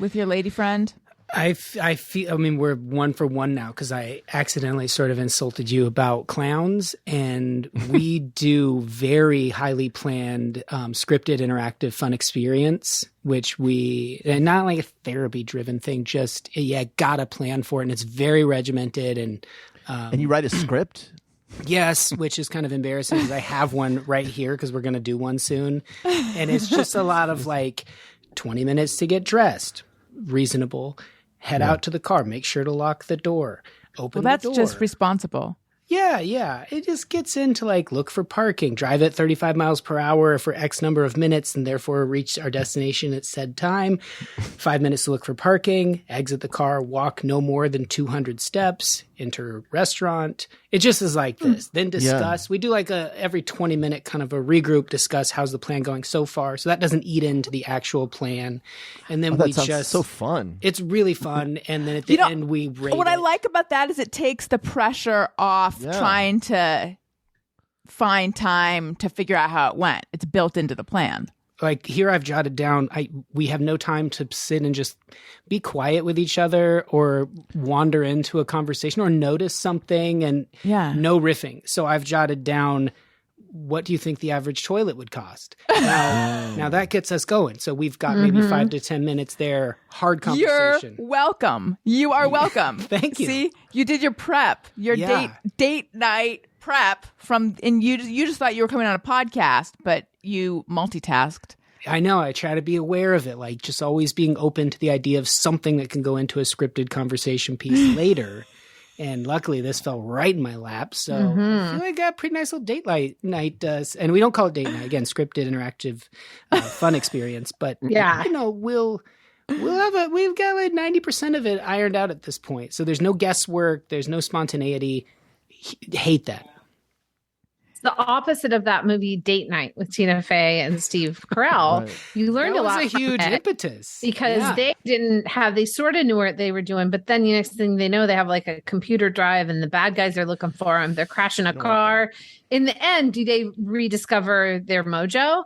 with your lady friend? I feel, I mean, we're 1 for 1 now because I accidentally sort of insulted you about clowns. And we do very highly planned, scripted, interactive, fun experience, which and not like a therapy driven thing, just, gotta plan for it. And it's very regimented. And And you write a script? yes, which is kind of embarrassing because I have one right here because we're going to do one soon. And it's just a lot of like 20 minutes to get dressed, reasonable. Head out to the car. Make sure to lock the door. Open Well, that's the door. just responsible. Yeah. It just gets into like, look for parking, drive at 35 miles per hour for X number of minutes, and therefore reach our destination at said time. 5 minutes to look for parking, exit the car, walk no more than 200 steps, enter restaurant. It just is like this. Then discuss. We do like every 20-minute kind of a regroup, discuss how's the plan going so far. So that doesn't eat into the actual plan. And then That we sounds just so fun. It's really fun. And then at the end we rate What I it. like about that is it takes the pressure off trying to find time to figure out how it went. It's built into the plan. Like here I've jotted down, we have no time to sit and just be quiet with each other or wander into a conversation or notice something, and no riffing. So I've jotted down, what do you think the average toilet would cost? Now that gets us going. So we've got maybe 5 to 10 minutes there, hard conversation. You're welcome. You are welcome. Thank you. See, you did your prep, your date night prep and you just thought you were coming on a podcast, but you multitasked. I know. I try to be aware of it, like just always being open to the idea of something that can go into a scripted conversation piece later. And luckily, this fell right in my lap. So I feel like I got a pretty nice little date night. And we don't call it date night. Again, scripted, interactive, fun experience. But, we've got like 90% of it ironed out at this point. So there's no guesswork. There's no spontaneity. Hate that. The opposite of that movie Date Night with Tina Fey and Steve Carell. Right. You learned That a lot was a from huge it impetus. because they sort of knew what they were doing, but then the next thing they know, they have like a computer drive and the bad guys are looking for them. They're crashing a car. In the end, do they rediscover their mojo?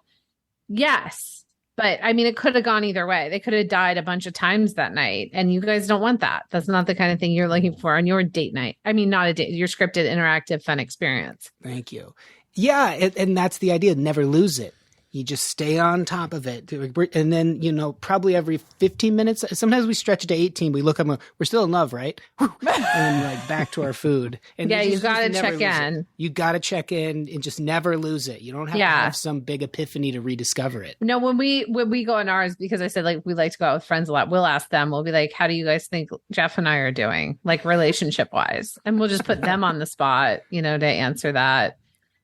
Yes. But I mean, it could have gone either way. They could have died a bunch of times that night. And you guys don't want that. That's not the kind of thing you're looking for on your date night. I mean, not a date, your scripted, interactive, fun experience. Thank you. Yeah, and that's the idea. Never lose it. You just stay on top of it. And then, probably every 15 minutes, sometimes we stretch it to 18. We look up, we're still in love, right? And then like back to our food. And You got to never check lose it. in. You got to check in and just never lose it. You don't have to have some big epiphany to rediscover it. No, when we go on ours, because I said like we like to go out with friends a lot, we'll ask them, we'll be like, how do you guys think Jeff and I are doing, like relationship wise? And we'll just put them on the spot, to answer that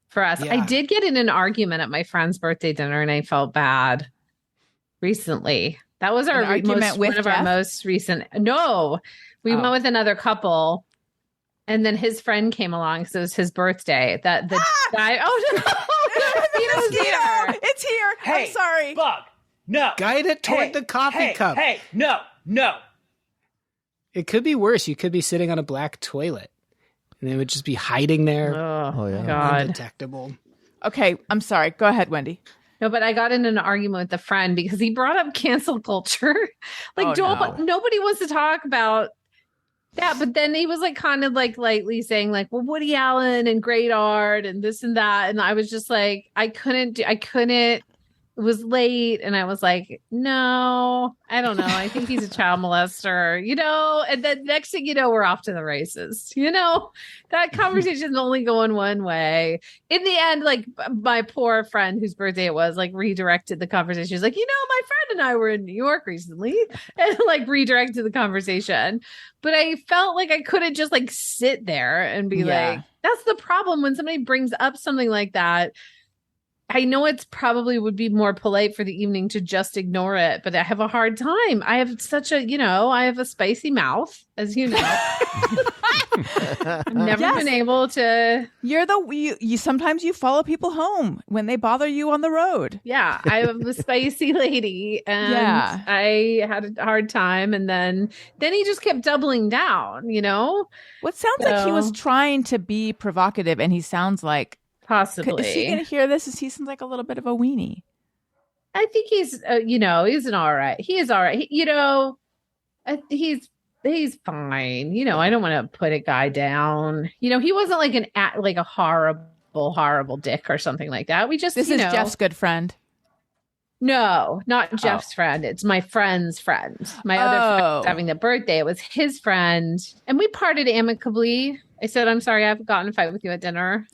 for us. Yeah. I did get in an argument at my friend's birthday dinner and I felt bad recently. That was our one of our most recent. No, we went with another couple. And then his friend came along because it was his birthday. That the guy. Oh, no. It's here. Hey, I'm sorry. Bug. No. Guide it toward the coffee cup. Hey, no. It could be worse. You could be sitting on a black toilet. And they would just be hiding there. Oh, yeah. God. Undetectable. Okay, I'm sorry. Go ahead, Wendy. No, but I got in an argument with a friend because he brought up cancel culture. Nobody wants to talk about that. But then he was like kind of like lightly saying like, well, Woody Allen and great art and this and that. And I was just like, I couldn't. It was late. And I was like, no, I don't know. I think he's a child molester, and then next thing you know, we're off to the races. That conversation's only going one way. In the end, like my poor friend whose birthday it was, like redirected the conversation. She's like, my friend and I were in New York recently, and like redirected the conversation. But I felt like I couldn't just like sit there and be like, that's the problem when somebody brings up something like that. I know it's probably would be more polite for the evening to just ignore it, but I have a hard time. I have such a, I have a spicy mouth, as you know. I've never been able to. You're you sometimes you follow people home when they bother you on the road. Yeah, I am a spicy lady, and I had a hard time, and then he just kept doubling down. What sounds like he was trying to be provocative, and he sounds like. Possibly. Is he going to hear this? He sounds like a little bit of a weenie. I think he's, he's an all right. He is all right. He's fine. I don't want to put a guy down. He wasn't like a horrible dick or something like that. We just, this is Jeff's good friend. No, not Jeff's friend. It's my friend's friend. My other friend was having the birthday. It was his friend. And we parted amicably. I said, I'm sorry, I've gotten in a fight with you at dinner.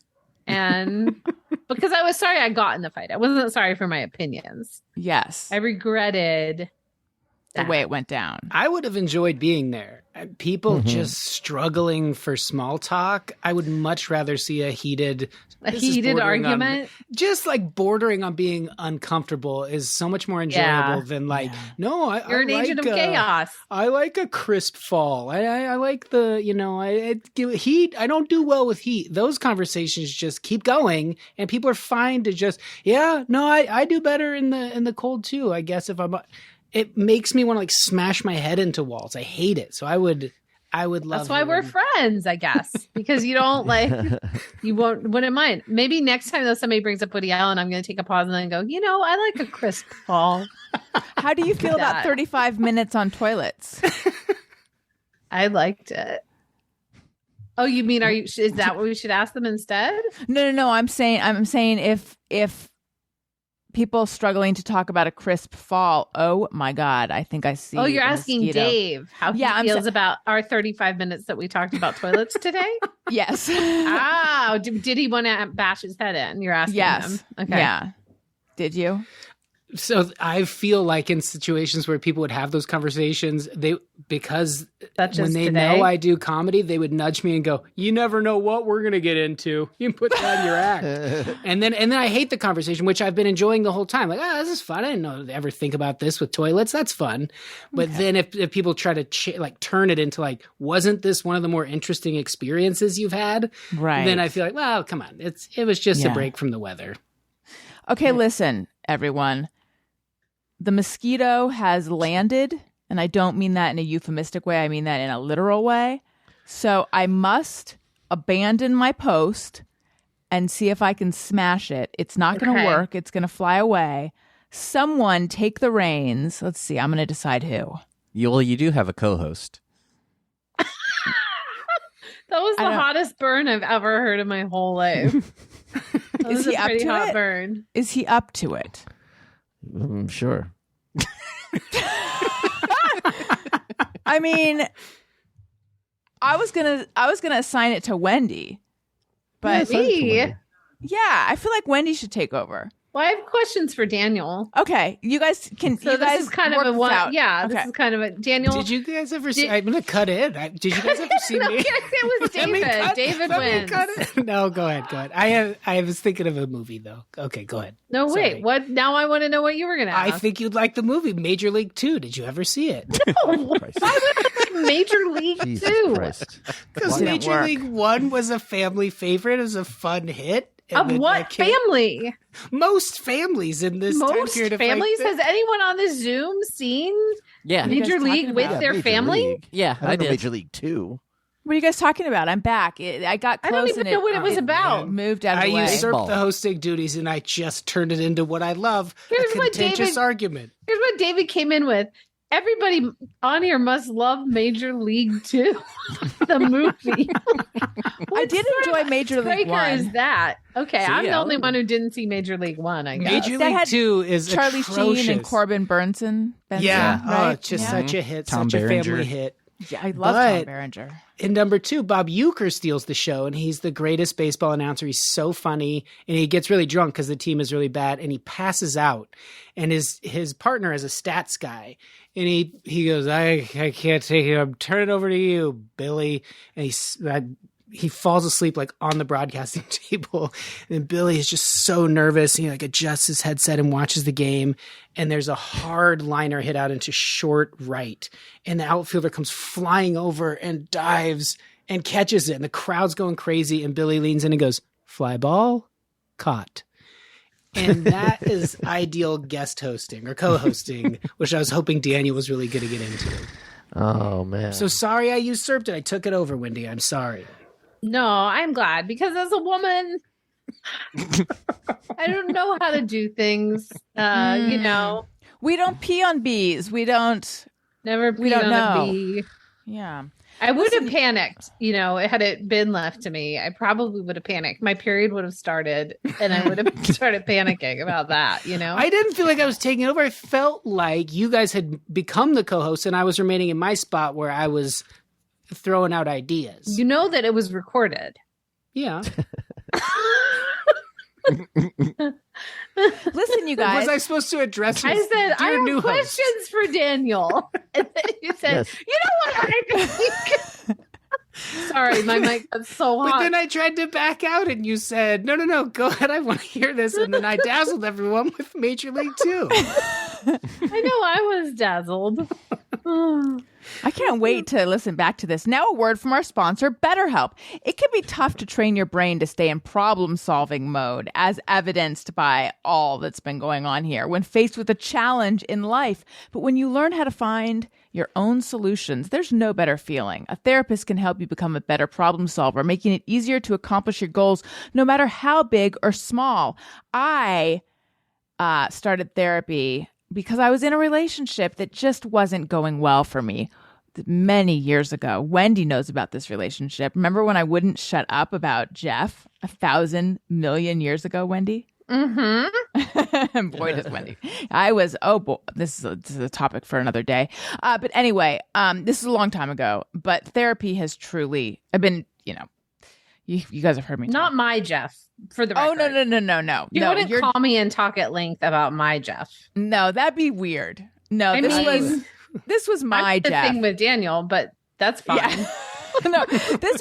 And because I was sorry I got in the fight. I wasn't sorry for my opinions. Yes. I regretted the way it went down. I would have enjoyed being there. People just struggling for small talk. I would much rather see a heated argument. Just like bordering on being uncomfortable is so much more enjoyable than like, no, You're an agent of chaos. I like a crisp fall. I like the, heat. I don't do well with heat. Those conversations just keep going, and people are fine to just, I do better in the cold too. I guess it makes me want to like smash my head into walls. I hate it. So I would love. That's why we're friends, I guess, because you don't wouldn't mind. Maybe next time though somebody brings up Woody Allen, I'm going to take a pause and then go, I like a crisp fall. How do you feel about 35 minutes on toilets? I liked it. Oh, you mean is that what we should ask them instead? No. I'm saying if people struggling to talk about a crisp fall. Oh my God. I think I see. Oh, you're asking mosquito. Dave how he feels about our 35 minutes that we talked about toilets today? Yes. Did he want to bash his head in? You're asking him. Okay. Yeah. Did you? So I feel like in situations where people would have those conversations, because when they know I do comedy, they would nudge me and go, "You never know what we're going to get into. You can put that in your act." and then I hate the conversation, which I've been enjoying the whole time. Like, this is fun. I didn't know to ever think about this with toilets. That's fun. But then if people try to turn it into like, wasn't this one of the more interesting experiences you've had? Right. Then I feel like, well, come on. It was just a break from the weather. Okay, listen, everyone. The mosquito has landed, and I don't mean that in a euphemistic way. I mean that in a literal way. So I must abandon my post and see if I can smash it. It's not going to work. It's going to fly away. Someone take the reins. Let's see. I'm going to decide who. You do have a co-host. That was the hottest burn I've ever heard in my whole life. Is he up to it? Burn. Is he up to it? Sure. I mean, I was gonna assign it to Wendy, but me? Yeah, I feel like Wendy should take over. Well, I have questions for Daniel. Okay, you guys can. So this is kind of a one. Out. Yeah, okay. This is kind of a Daniel. Did you guys ever see? I'm gonna cut in. Did you guys ever see me? It was David. David wins. No, go ahead. I was thinking of a movie though. Okay, go ahead. No, wait. Sorry. What? Now I want to know what you were gonna ask. I think you'd like the movie Major League 2. Did you ever see it? Why would I like Major League Jesus 2? Christ. Because Major League 1 was a family favorite. It was a fun hit. Of what family? Most families in this time Most period. families? Has anyone on the Zoom seen Major League with their Major family? League. Yeah, I did. know Major League 2. What are you guys talking about? I'm back. I got close. I don't even know what it was about. Moved out of I the way. usurped the hosting duties and I just turned it into what I love. Here's a what contentious argument. Here's what David came in with. Everybody on here must love Major League 2, the movie. I did enjoy Major League 1. Is that okay? So, I'm the only one who didn't see Major League 1. I guess. Major That League had 2 is Charlie atrocious. Sheen and Corbin Burnson. Benson, Yeah, right? it's just such a hit, Tom such Berenger. a family hit. Yeah, I love Tom Berenger. In number 2, Bob Uecker steals the show, and he's the greatest baseball announcer. He's so funny, and he gets really drunk because the team is really bad, and he passes out. And his partner is a stats guy, and he goes, I can't take it. I'm turning it over to you, Billy. And he falls asleep like on the broadcasting table, and Billy is just so nervous. He like adjusts his headset and watches the game, and there's a hard liner hit out into short right, and the outfielder comes flying over and dives and catches it, and the crowd's going crazy, and Billy leans in and goes, "Fly ball, caught." And that is ideal guest hosting or co-hosting, which I was hoping Daniel was really going to get into. Oh, man. So sorry I usurped it. I took it over, Wendy. I'm sorry. No, I'm glad because as a woman, I don't know how to do things. You know, We don't pee on bees. We don't. never We peed don't on know. a bee. Yeah. I would have panicked, had it been left to me. I probably would have panicked. My period would have started and I would have started panicking about that, I didn't feel like I was taking over. I felt like you guys had become the co-host and I was remaining in my spot where I was throwing out ideas. You know that it was recorded. Yeah. Listen, you guys. Was I supposed to address I you? said, I Dear new have host. questions for Daniel. And then you said, Yes. you know what I think? Sorry, my mic got so But hot. then I tried to back out and you said, no, go ahead. I want to hear this. And then I dazzled everyone with Major League 2. I know I was dazzled. I can't wait to listen back to this. Now, a word from our sponsor, BetterHelp. It can be tough to train your brain to stay in problem-solving mode, as evidenced by all that's been going on here, when faced with a challenge in life. But when you learn how to find your own solutions, there's no better feeling. A therapist can help you become a better problem solver, making it easier to accomplish your goals, no matter how big or small. I started therapy because I was in a relationship that just wasn't going well for me many years ago. Wendy knows about this relationship. Remember when I wouldn't shut up about Jeff 1,000 million years ago, Wendy? Mm-hmm. Boy, does Wendy. I was, this is a topic for another day. But anyway, this is a long time ago, but therapy has truly, I've been, you guys have heard me talk. Not my Jeff, for the record. Oh, no. You wouldn't call me and talk at length about my Jeff. No, that'd be weird. No, I mean, this was my I'm the Jeff. thing with Daniel, but that's fine. Yeah. No, this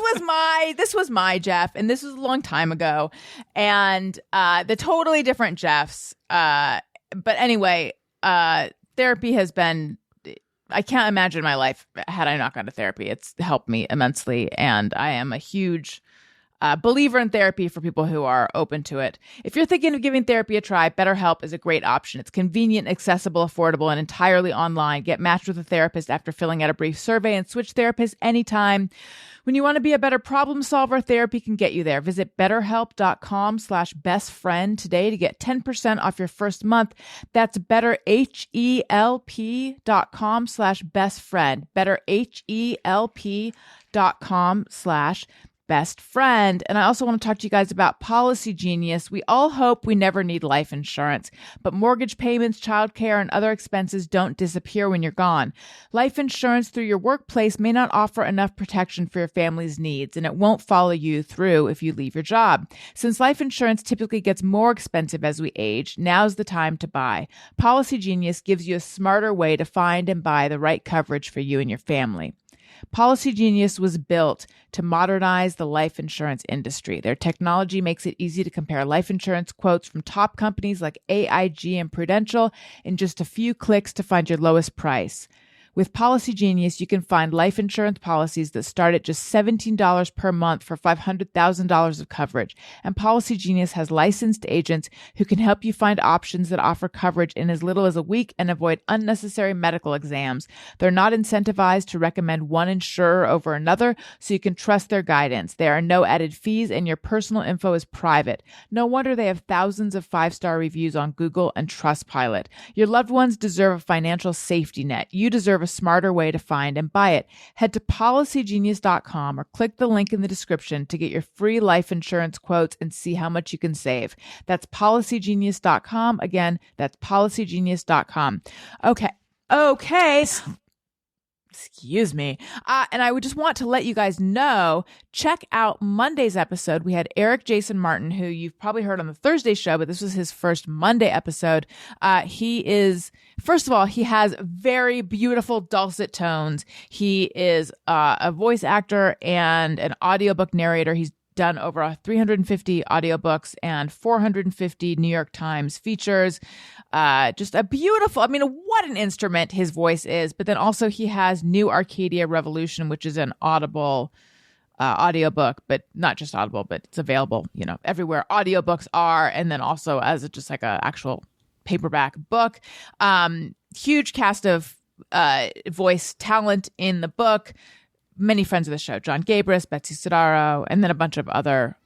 was my Jeff, and this was a long time ago, and the totally different Jeffs. But anyway, therapy has been. I can't imagine my life had I not gone to therapy. It's helped me immensely, and I am a huge believer in therapy for people who are open to it. If you're thinking of giving therapy a try, BetterHelp is a great option. It's convenient, accessible, affordable, and entirely online. Get matched with a therapist after filling out a brief survey and switch therapists anytime. When you want to be a better problem solver, therapy can get you there. Visit betterhelp.com/bestfriend today to get 10% off your first month. That's betterhelp.com/bestfriend. betterhelp.com/bestfriend. And I also want to talk to you guys about Policy Genius. We all hope we never need life insurance, but mortgage payments, childcare, and other expenses don't disappear when you're gone. Life insurance through your workplace may not offer enough protection for your family's needs, and it won't follow you through if you leave your job. Since life insurance typically gets more expensive as we age, now's the time to buy. Policy Genius gives you a smarter way to find and buy the right coverage for you and your family. Policy Genius was built to modernize the life insurance industry. Their technology makes it easy to compare life insurance quotes from top companies like AIG and Prudential in just a few clicks to find your lowest price. With Policy Genius, you can find life insurance policies that start at just $17 per month for $500,000 of coverage. And Policy Genius has licensed agents who can help you find options that offer coverage in as little as a week and avoid unnecessary medical exams. They're not incentivized to recommend one insurer over another, so you can trust their guidance. There are no added fees, and your personal info is private. No wonder they have thousands of 5-star reviews on Google and Trustpilot. Your loved ones deserve a financial safety net. You deserve a smarter way to find and buy it. Head to policygenius.com or click the link in the description to get your free life insurance quotes and see how much you can save. That's policygenius.com. Again, that's policygenius.com. Okay. Excuse me. And I would just want to let you guys know, check out Monday's episode. We had Eric Jason Martin, who you've probably heard on the Thursday show, but this was his first Monday episode. First of all, he has very beautiful dulcet tones. He is a voice actor and an audiobook narrator. He's done over 350 audiobooks and 450 New York Times features. Just a beautiful, what an instrument his voice is. But then also he has New Arcadia Revolution, which is an Audible audiobook, but not just Audible, but it's available, everywhere audiobooks are. And then also as just like a actual paperback book. Huge cast of voice talent in the book. Many friends of the show, John Gabris, Betsy Sodaro, and then a bunch of other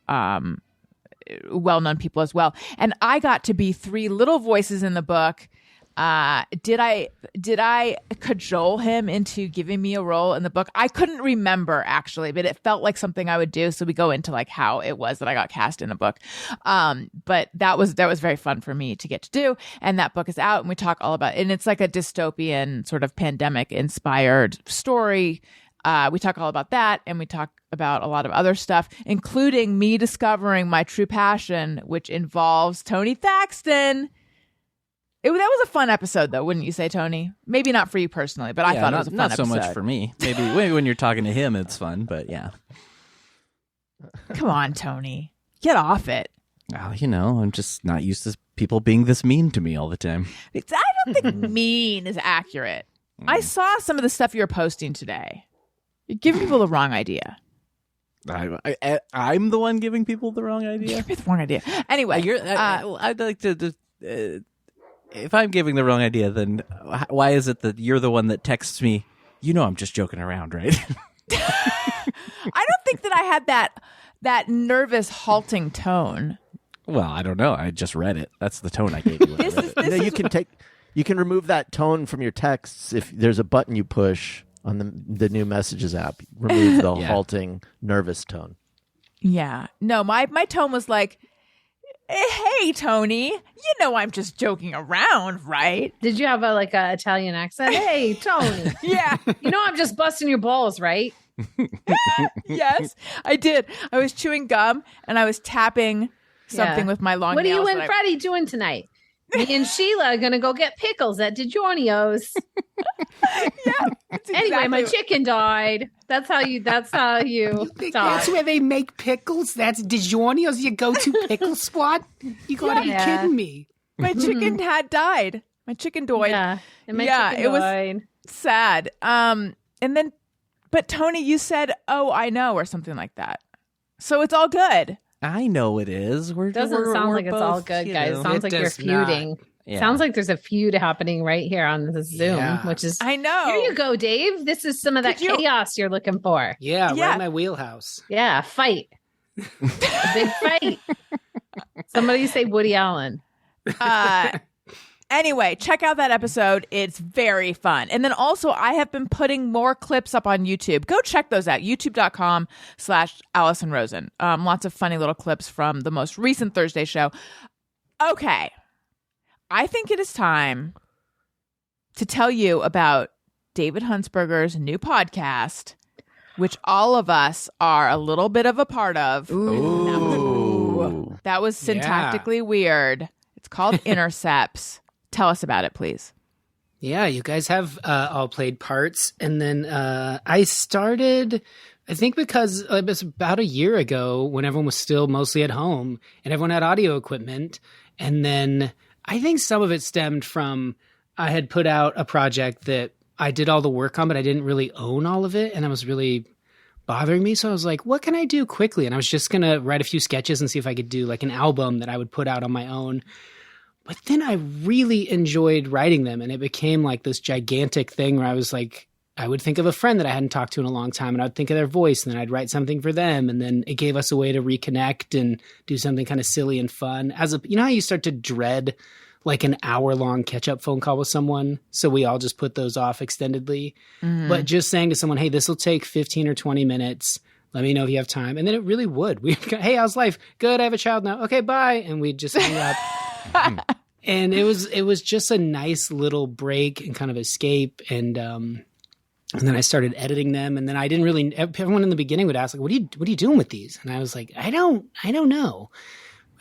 well-known people as well. And I got to be 3 little voices in the book. Did I cajole him into giving me a role in the book? I couldn't remember actually, but it felt like something I would do. So we go into like how it was that I got cast in the book. But that was very fun for me to get to do. And that book is out and we talk all about it. And it's like a dystopian sort of pandemic inspired story. We talk all about that, and we talk about a lot of other stuff, including me discovering my true passion, which involves Tony Thaxton. That was a fun episode, though, wouldn't you say, Tony? Maybe not for you personally, but I thought it was a fun episode. Not so much for me. Maybe when you're talking to him, it's fun, but yeah. Come on, Tony. Get off it. Well, I'm just not used to people being this mean to me all the time. I don't think mean is accurate. I saw some of the stuff you were posting today. You're giving people the wrong idea. I'm the one giving people the wrong idea? You're the wrong idea. Anyway. I'd like to... if I'm giving the wrong idea, then why is it that you're the one that texts me, I'm just joking around, right? I don't think that I had that nervous, halting tone. Well, I don't know. I just read it. That's the tone I gave you. You can remove that tone from your texts if there's a button you push on the new messages app. Remove the halting, nervous tone. Yeah. No, my tone was like, hey, Tony, I'm just joking around, right? Did you have a Italian accent? Hey, Tony. Yeah. I'm just busting your balls, right? Yes, I did. I was chewing gum and I was tapping something with my long nails. What are you and Freddie doing tonight? Me and Sheila are going to go get pickles at DiGiorno's. Anyway, my chicken died. That's how you think talk. that's where they make pickles? That's DiGiorno's, your go-to pickle spot? You gotta be kidding me. My chicken had died. My chicken died. Yeah, and my chicken died. Was sad. But Tony, you said, "Oh, I know," or something like that. So it's all good. I know it is. Doesn't sound like it's all good, guys. Sounds like you're feuding. Yeah. Sounds like there's a feud happening right here on the Zoom, which is... I know. Here you go, Dave. This is some of that chaos you're looking for. Yeah, right in my wheelhouse. Yeah, fight. A big fight. Somebody say Woody Allen. Anyway, check out that episode. It's very fun. And then also, I have been putting more clips up on YouTube. Go check those out. YouTube.com/Allison Rosen. Lots of funny little clips from the most recent Thursday show. Okay. I think it is time to tell you about David Huntsberger's new podcast, which all of us are a little bit of a part of. Ooh. That was syntactically weird. It's called Intercepts. Tell us about it, please. Yeah, you guys have all played parts. And then I started, I think because it was about a year ago when everyone was still mostly at home and everyone had audio equipment. And then I think some of it stemmed from I had put out a project that I did all the work on, but I didn't really own all of it. And it was really bothering me. So I was like, what can I do quickly? And I was just going to write a few sketches and see if I could do like an album that I would put out on my own. But then I really enjoyed writing them. And it became like this gigantic thing where I was like, I would think of a friend that I hadn't talked to in a long time and I'd think of their voice and then I'd write something for them. And then it gave us a way to reconnect and do something kind of silly and fun. You know how you start to dread like an hour-long catch-up phone call with someone? So we all just put those off extendedly. Mm-hmm. But just saying to someone, hey, this will take 15 or 20 minutes. Let me know if you have time. And then it really would. We'd go, hey, how's life? Good, I have a child now. Okay, bye. And we'd just hang up. And it was just a nice little break and kind of escape. And then I started editing them. And then I didn't really, everyone in the beginning would ask, like, what are you doing with these? And I was like, I don't know.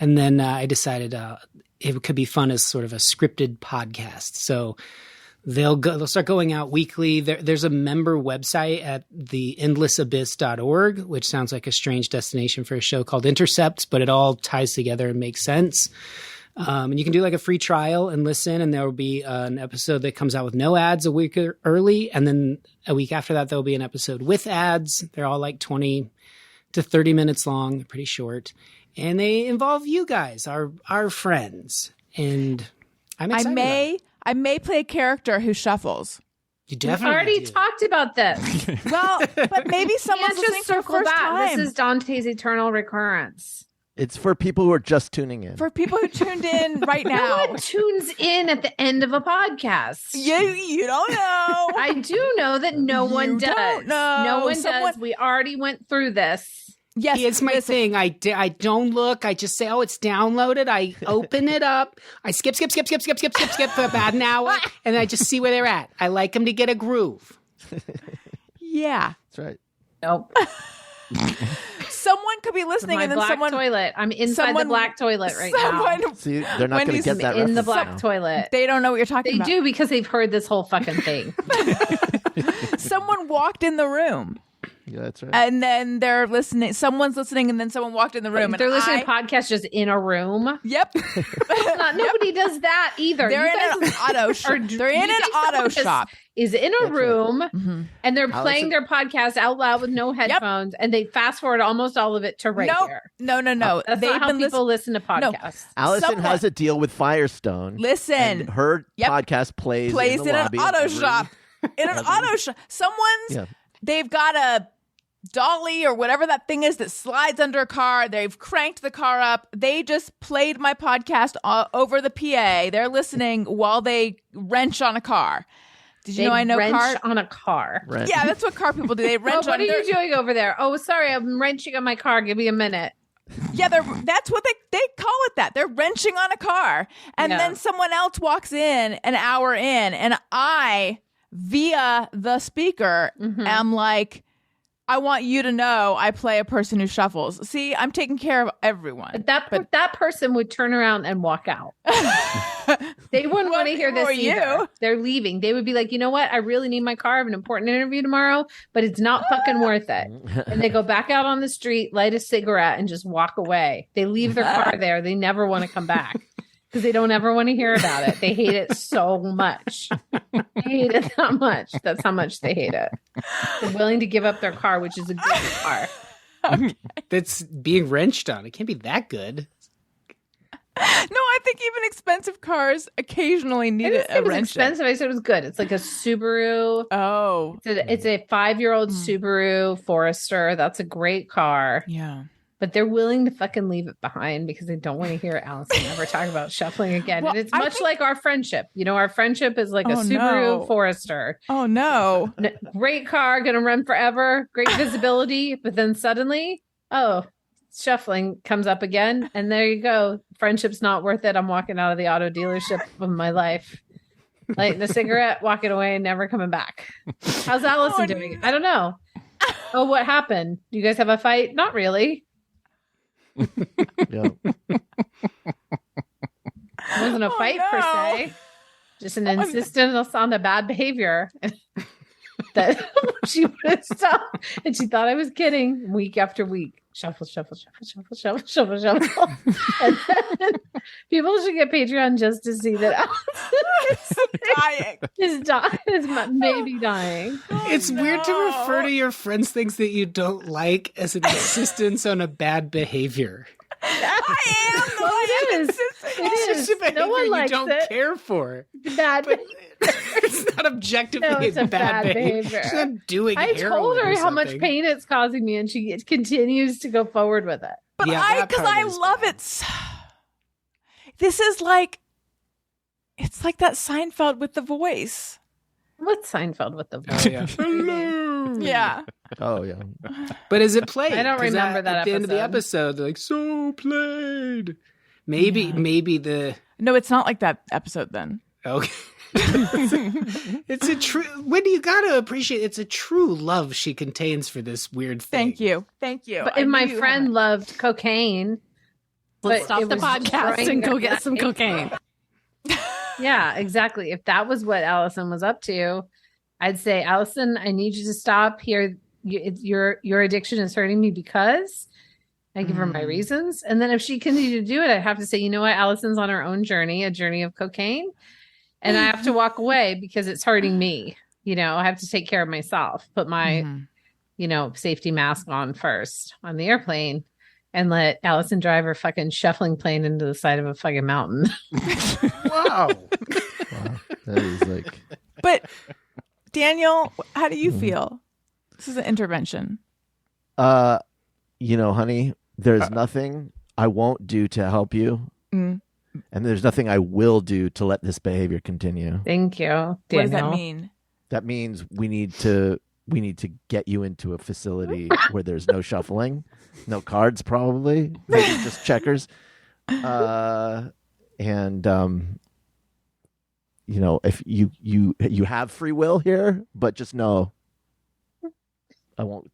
And then I decided it could be fun as sort of a scripted podcast. So they'll start going out weekly. There's a member website at theendlessabyss.org, which sounds like a strange destination for a show called Intercepts, but it all ties together and makes sense. And you can do like a free trial and listen, and there will be an episode that comes out with no ads a week early. And then a week after that, there'll be an episode with ads. They're all like 20 to 30 minutes long. They're pretty short. And they involve you guys, our friends. And I'm excited I may play a character who shuffles. You definitely already talked about this. Well, but maybe someone's listening for the first time. This is Dante's Eternal Recurrence. It's for people who are just tuning in. For people who tuned in right now. No one tunes in at the end of a podcast. You don't know. I do know that no one does. Don't know. No one does. We already went through this. Yes, it's my thing. I don't look. I just say, oh, it's downloaded. I open it up. I skip for about an hour, and I just see where they're at. I like them to get a groove. Yeah. That's right. Nope. Someone could be listening My and then black someone toilet. I'm inside the black toilet right now. someone See, they're not going to Wendy's get that In the reference black now. toilet. they don't know what you're talking They about. do because they've heard this whole fucking thing. Someone walked in the room. Yeah, that's right. And then they're listening. Someone's listening, and then someone walked in the room. They're and listening to podcasts just in a room. Yep. Nobody does that either. They're You in an guys auto shop. They're in an you think auto someone just shop. Is in a room and they're Allison- playing their podcast out loud with no headphones and they fast forward almost all of it to right Nope. here. No. That's They've not how been people listen to podcasts. Allison someone- has a deal with Firestone. Listen. And her Yep. podcast plays plays in, the in an lobby auto every- shop. In an auto shop. Someone's, Yeah. they've got a dolly or whatever that thing is that slides under a car. They've cranked the car up. They just played my podcast over the PA. They're listening while they wrench on a car. Did you know I know wrench car? on a car. Right. Yeah, that's what car people do. They Oh, wrench what on are their, you doing over there? Oh, sorry, I'm wrenching on my car. Give me a minute. Yeah, that's what they call it that. They're wrenching on a car. And Yeah. then someone else walks in an hour in and I, via the speaker, am like, I want you to know I play a person who shuffles. See, I'm taking care of everyone. That person would turn around and walk out. They wouldn't want to hear this for either. you. They're leaving. They would be like, you know what? I really need my car. I have an important interview tomorrow, but it's not fucking worth it. And they go back out on the street, light a cigarette, and just walk away. They leave their car there. They never want to come back because they don't ever want to hear about it. They hate it so much. They hate it that much. That's how much they hate it. They're willing to give up their car, which is a good car. That's being wrenched on. It can't be that good. No, I think even expensive cars occasionally I need didn't say a it was wrench. expensive. I said it was good. It's like a Subaru. Oh, It's a 5-year-old Subaru Forester. That's a great car. yeah. But they're willing to fucking leave it behind because they don't want to hear Allison ever talk about shuffling again. Well, and it's I much think- like our friendship. You know, our friendship is like a Oh, Subaru no. Forester. Oh no. Great car, gonna run forever, great visibility. But then suddenly, shuffling comes up again. And there you go. Friendship's not worth it. I'm walking out of the auto dealership of my life. Lighting a cigarette, walking away, and never coming back. How's Allison doing? I don't know. Oh, what happened? Do you guys have a fight? Not really. Yeah. It wasn't a fight per no. se. Just an insistence on the bad behavior that she would stop. And she thought I was kidding week after week. Shuffle, shuffle, shuffle, shuffle, shuffle, shuffle, shuffle. And then people should get Patreon just to see that Dying. is maybe dying. It's weird to refer to your friends' things that you don't like as an insistence on a bad behavior. I am the Well, one it is. insisting. It It's is. just a behavior No one you likes don't it. care for. Bad But it's not objectively No, it's a bad behavior. behavior. She's not doing I heroin told her or how much something. pain it's causing me, and she continues to go forward with it. But Yeah, because that part I is love bad. it. This is like, it's like that Seinfeld with the voice. What's Seinfeld with the Oh, voice? yeah. Hello. Yeah. Oh, yeah. But is it played? I don't 'Cause remember that at the end of the episode. episode. They're like, so played. Maybe the No, it's not like that episode then. okay. It's a true Wendy, you gotta appreciate it's a true love she contains for this weird thing. Thank you. Thank you. But I if my knew you friend had it. loved cocaine, Let's but stop it the was podcast destroying and go their get some life. cocaine. Yeah, exactly. If that was what Allison was up to, I'd say, Allison, I need you to stop here. Your addiction is hurting me because I give her my reasons. And then if she continued to do it, I'd have to say, you know what? Allison's on her own journey, a journey of cocaine. And I have to walk away because it's hurting me. You know, I have to take care of myself, put my, safety mask on first on the airplane and let Allison drive her fucking shuffling plane into the side of a fucking mountain. Wow. Wow. That is like, But Daniel, how do you feel? This is an intervention. honey, there's nothing I won't do to help you. Mm. And there's nothing I will do to let this behavior continue. Thank you. Daniel. What does that mean? That means we need to get you into a facility where there's no shuffling, no cards, probably, maybe just checkers. If you have free will here, but just know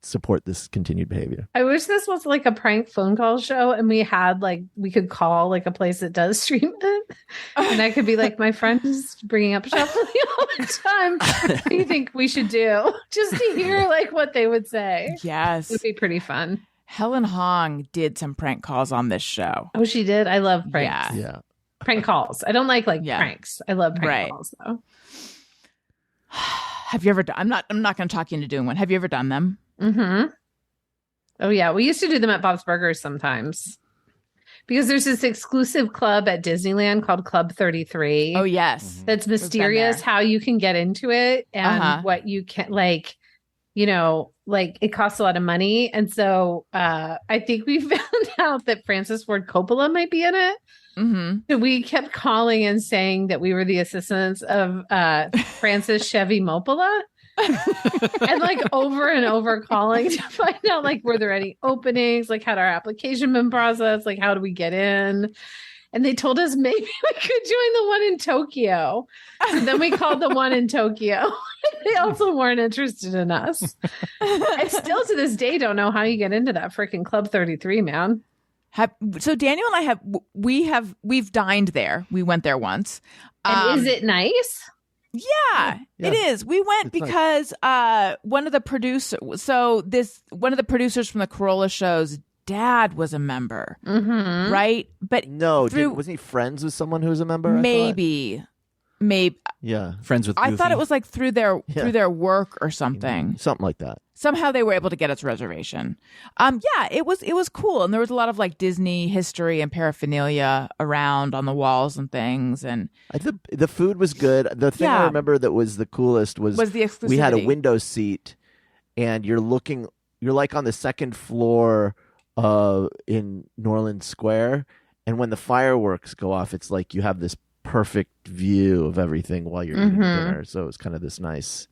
support this continued behavior. I wish this was like a prank phone call show and we had like, we could call like a place that does stream it. And I could be like, my friend is bringing up shuffling all the time. What do you think we should do? Just to hear like what they would say. Yes. It would be pretty fun. Helen Hong did some prank calls on this show. Oh, she did? I love pranks. Yeah. Yeah. Prank calls. I don't like Yeah. pranks. I love prank Right. calls though. Have you ever done? I'm not going to talk you into doing one. Have you ever done them? Mm-hmm. Oh yeah, we used to do them at Bob's Burgers sometimes because there's this exclusive club at Disneyland called Club 33. Oh yes. That's mysterious there. how you can get into it and what you can like, you know, like it costs a lot of money. And so I think we found out that Francis Ford Coppola might be in it. Mm-hmm. So we kept calling and saying that we were the assistants of Francis Chevy Mopola. And like over and over calling to find out like were there any openings, like had our application been processed, like how do we get in? And they told us maybe we could join the one in Tokyo. So then we called the one in Tokyo. They also weren't interested in us. I still to this day don't know how you get into that freaking Club 33, man. So Daniel and I we've dined there. We went there once. And is it nice? Yeah, Yeah. it is. We went It's because one of the producers from the Corolla show's dad was a member, Mm-hmm. right? But No, through wasn't he friends with someone who was a member? I thought? maybe. Yeah. Friends with I Goofy. thought it was like through their Yeah. work or something. Something like that. Somehow they were able to get us reservation. Yeah, it was cool, and there was a lot of like Disney history and paraphernalia around on the walls and things, and The food was good. The thing I Yeah. remember that was the coolest was the exclusivity. we had a window seat, and you're like on the second floor in Norland Square, and when the fireworks go off, it's like you have this perfect view of everything while you're eating dinner. So it was kind of this nice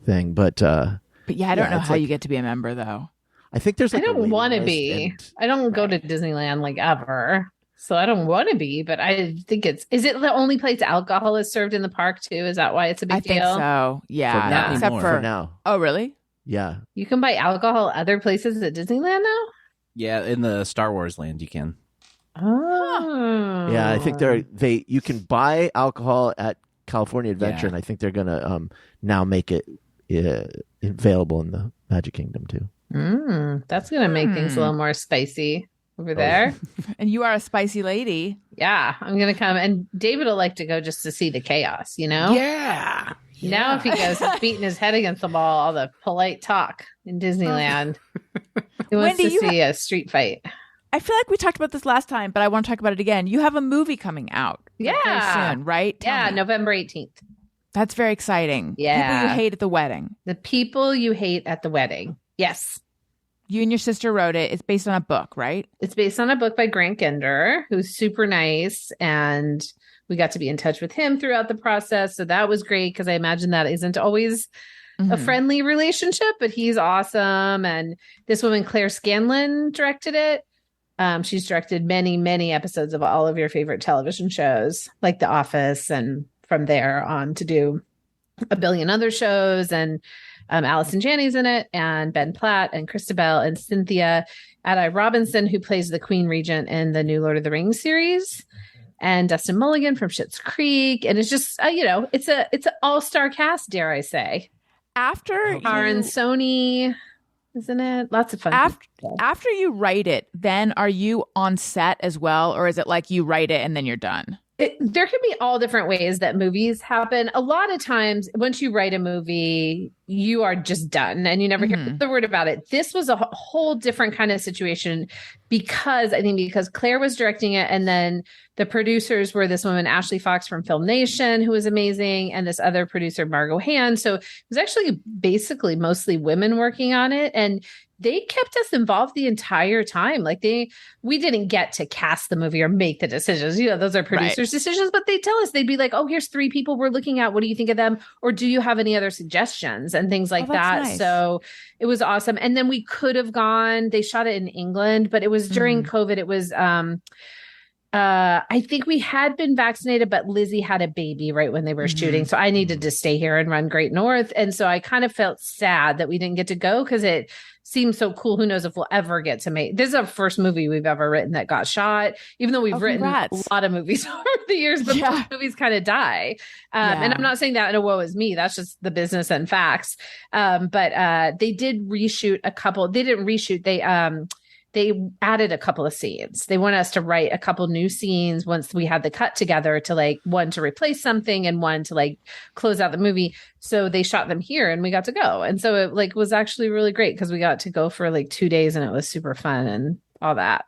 thing, but yeah, I don't know it's how like- you get to be a member though. I think there's I like a don't waiting want to list, be. and- I don't go to Disneyland like ever. So I don't want to be, but I think is it the only place alcohol is served in the park too? Is that why it's a big I deal? think so. Yeah, For now. except Anymore. for now. Oh, really? Yeah. You can buy alcohol other places at Disneyland now? Yeah, in the Star Wars land, you can. Oh. Yeah, I think you can buy alcohol at California Adventure, Yeah. and I think they're gonna now make it available in the Magic Kingdom too. That's going to make things a little more spicy Oh, over there. And you are a spicy lady. Yeah, I'm going to come. And David will like to go just to see the chaos, you know? Yeah. Now if he goes, he's beating his head against the wall, all the polite talk in Disneyland. He wants Wendy, to you see a street fight. I feel like we talked about this last time, but I want to talk about it again. You have a movie coming out very Yeah. soon, right? Tell Yeah, me. November 18th. That's very exciting. Yeah. People you hate at the wedding. The People You Hate at the Wedding. Yes. You and your sister wrote it. It's based on a book, right? It's based on a book by Grant Gender, who's super nice. And we got to be in touch with him throughout the process. So that was great because I imagine that isn't always a Mhm. friendly relationship, but he's awesome. And this woman, Claire Scanlon, directed it. She's directed many, many episodes of all of your favorite television shows, like The Office, and from there on to do a billion other shows. And Allison Janney's in it, and Ben Platt, and Christabel, and Cynthia Adai Robinson, who plays the Queen Regent in the new Lord of the Rings series, and Dustin Mulligan from Schitt's Creek. And it's just, it's an all-star cast, dare I say. After Aaron you, Sony, isn't it? Lots of fun. people. after you write it, then are you on set as well, or is it like you write it and then you're done? There can be all different ways that movies happen. A lot of times, once you write a movie, you are just done and you never hear the word about it. This was a whole different kind of situation because Claire was directing it, and then the producers were this woman, Ashley Fox from Film Nation, who was amazing, and this other producer, Margot Hand. So it was actually basically mostly women working on it. And they kept us involved the entire time. Like we didn't get to cast the movie or make the decisions. Those are producers' decisions, but they tell us, they'd be like, oh, here's 3 people we're looking at. What do you think of them? Or do you have any other suggestions and things like that? Nice. So it was awesome. And then we could have gone, they shot it in England, but it was during COVID. It was I think we had been vaccinated, but Lizzie had a baby right when they were shooting. So I needed to stay here and run Great North. And so I kind of felt sad that we didn't get to go because it seems so cool. Who knows if we'll ever get to make this is our first movie we've ever written that got shot, even though we've written a lot of movies over the years, but most movies kind of die. And I'm not saying that in a woe is me. That's just the business and facts. But they did reshoot a couple. They didn't reshoot. They added a couple of scenes. They want us to write a couple new scenes once we had the cut together to like one to replace something and one to like close out the movie. So they shot them here and we got to go. And so it like was actually really great because we got to go for like 2 days and it was super fun and all that.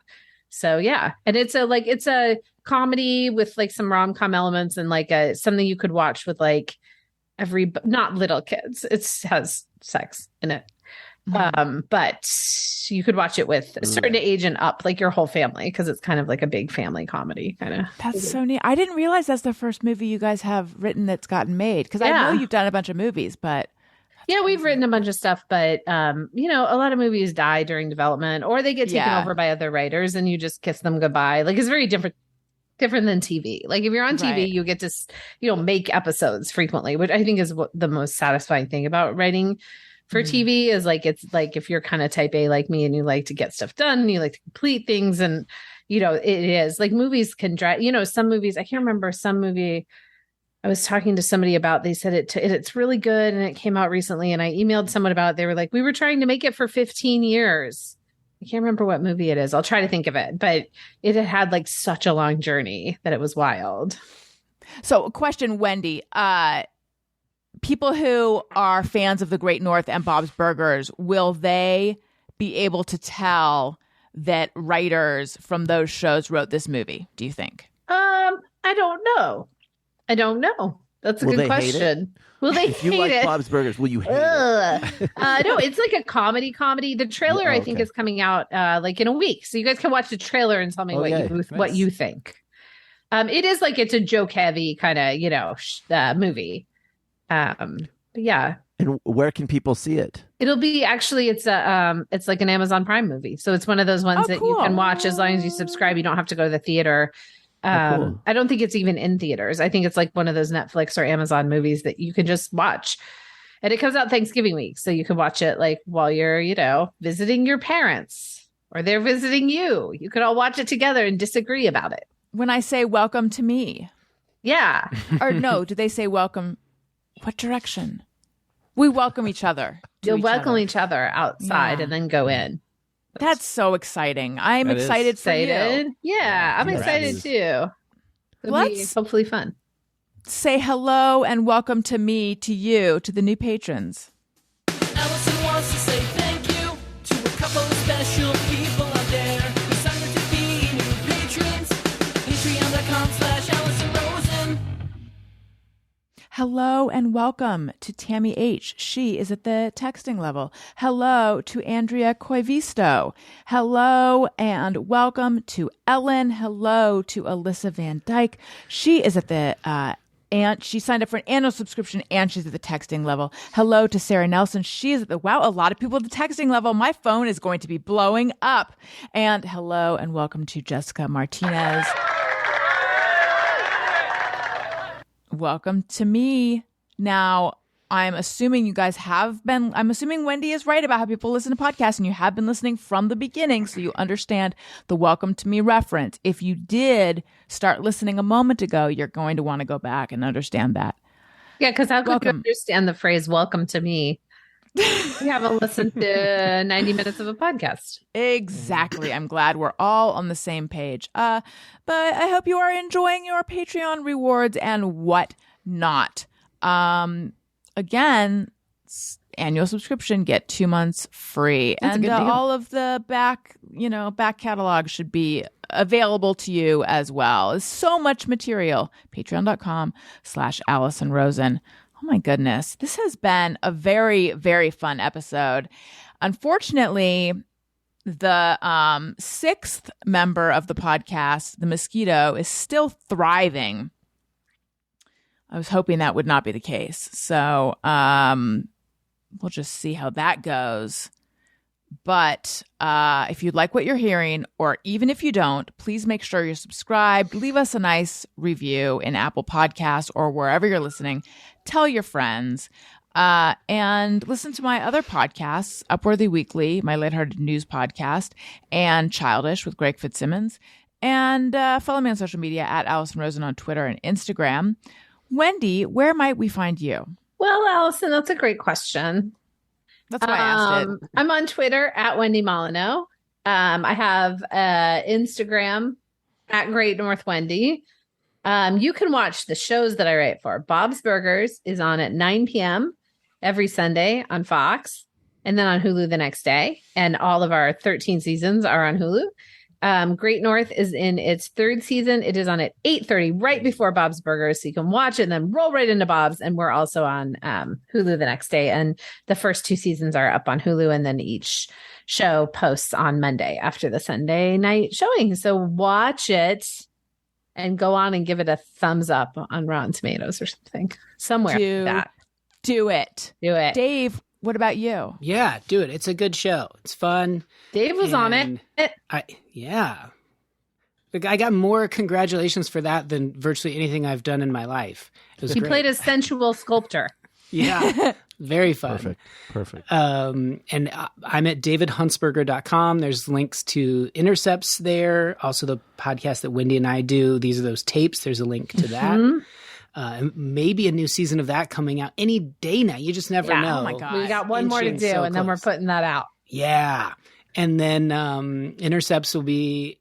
So yeah. And it's a comedy with like some rom-com elements and like something you could watch with like not little kids. It has sex in it. But you could watch it with a certain age and up, like your whole family, because it's kind of like a big family comedy kind of. That's so neat. I didn't realize that's the first movie you guys have written that's gotten made, because I know you've done a bunch of movies, but we've written a bunch of stuff, but a lot of movies die during development or they get taken over by other writers and you just kiss them goodbye. Like it's very different than TV. Like if you're on TV, you get to make episodes frequently, which I think is what the most satisfying thing about writing for TV is like, it's like if you're kind of type A like me and you like to get stuff done and you like to complete things and, it is like movies can drive, some movies, I can't remember some movie I was talking to somebody about, they said it's really good and it came out recently and I emailed someone about it. They were like, we were trying to make it for 15 years. I can't remember what movie it is. I'll try to think of it, but it had like such a long journey that it was wild. So question, Wendy, people who are fans of the Great North and Bob's Burgers, will they be able to tell that writers from those shows wrote this movie, do you think? I don't know. That's a good question. Will they if you hate like it? Bob's Burgers, will you hate it? No, it's like a comedy. The trailer, I think, is coming out like in a week. So you guys can watch the trailer and tell me what you think. It is like it's a joke heavy kind of, movie. But yeah. And where can people see it? It'll be it's like an Amazon Prime movie. So it's one of those ones that you can watch as long as you subscribe. You don't have to go to the theater. Cool. I don't think it's even in theaters. I think it's like one of those Netflix or Amazon movies that you can just watch. And it comes out Thanksgiving week. So you can watch it like while you're, visiting your parents or they're visiting you. You could all watch it together and disagree about it. When I say welcome to me. Yeah. Or no, do they say welcome? What direction? We welcome each other. You'll welcome each other outside and then go in. That's so exciting. I'm excited for you. Yeah, I'm excited too. It'll be hopefully fun. Say hello and welcome to me, to you, to the new patrons. Allison wants to say thank you to a couple of special people out there who signed up to be new patrons. Patreon.com/AllisonRosen. Hello and welcome to Tammy H. She is at the texting level. Hello to Andrea Coivisto. Hello and welcome to Ellen. Hello to Alyssa Van Dyke. She is at the and she signed up for an annual subscription and she's at the texting level. Hello to Sarah Nelson. She is at a lot of people at the texting level. My phone is going to be blowing up. And hello and welcome to Jessica Martinez. Welcome to me. Now, I'm assuming you guys I'm assuming Wendy is right about how people listen to podcasts and you have been listening from the beginning, so you understand the welcome to me reference. If you did start listening a moment ago, you're going to want to go back and understand that. Yeah, because how could you understand the phrase welcome to me? You haven't listened to 90 minutes of a podcast. Exactly. I'm glad we're all on the same page. But I hope you are enjoying your Patreon rewards and whatnot. Again, annual subscription, get 2 months free. That's and a good deal. all of the back catalog should be available to you as well. There's so much material. Patreon.com/AllisonRosen. Oh my goodness. This has been a very, very fun episode. Unfortunately, the sixth member of the podcast, the mosquito, is still thriving. I was hoping that would not be the case. So we'll just see how that goes. But if you like what you're hearing, or even if you don't, please make sure you're subscribed. Leave us a nice review in Apple Podcasts or wherever you're listening. Tell your friends. And listen to my other podcasts, Upworthy Weekly, my lighthearted news podcast, and Childish with Greg Fitzsimmons. And follow me on social media at Allison Rosen on Twitter and Instagram. Wendy, where might we find you? Well, Allison, that's a great question. That's why I asked it. I'm on Twitter at Wendy Molyneux. I have Instagram at Great North Wendy. You can watch the shows that I write for. Bob's Burgers is on at 9 p.m. every Sunday on Fox, and then on Hulu the next day. And all of our 13 seasons are on Hulu. Great North is in its third season. It is on at 8:30, right before Bob's Burgers, so you can watch it and then roll right into Bob's. And we're also on Hulu the next day. And the first 2 seasons are up on Hulu, and then each show posts on Monday after the Sunday night showing. So watch it and go on and give it a thumbs up on Rotten Tomatoes or something. Somewhere. Do it. Do it. Dave, what about you? Yeah, do it. It's a good show. It's fun. Dave was on it. Yeah. Like, I got more congratulations for that than virtually anything I've done in my life. It was He great. played a sensual sculptor. Yeah. Very fun. Perfect. And I'm at davidhuntsberger.com. There's links to Intercepts there. Also the podcast that Wendy and I do. These are those tapes. There's a link to that. Maybe a new season of that coming out any day now. You just never know. Oh my God. We got one more to Inching do, so and then we're close. putting that out. Yeah. And then Intercepts will be,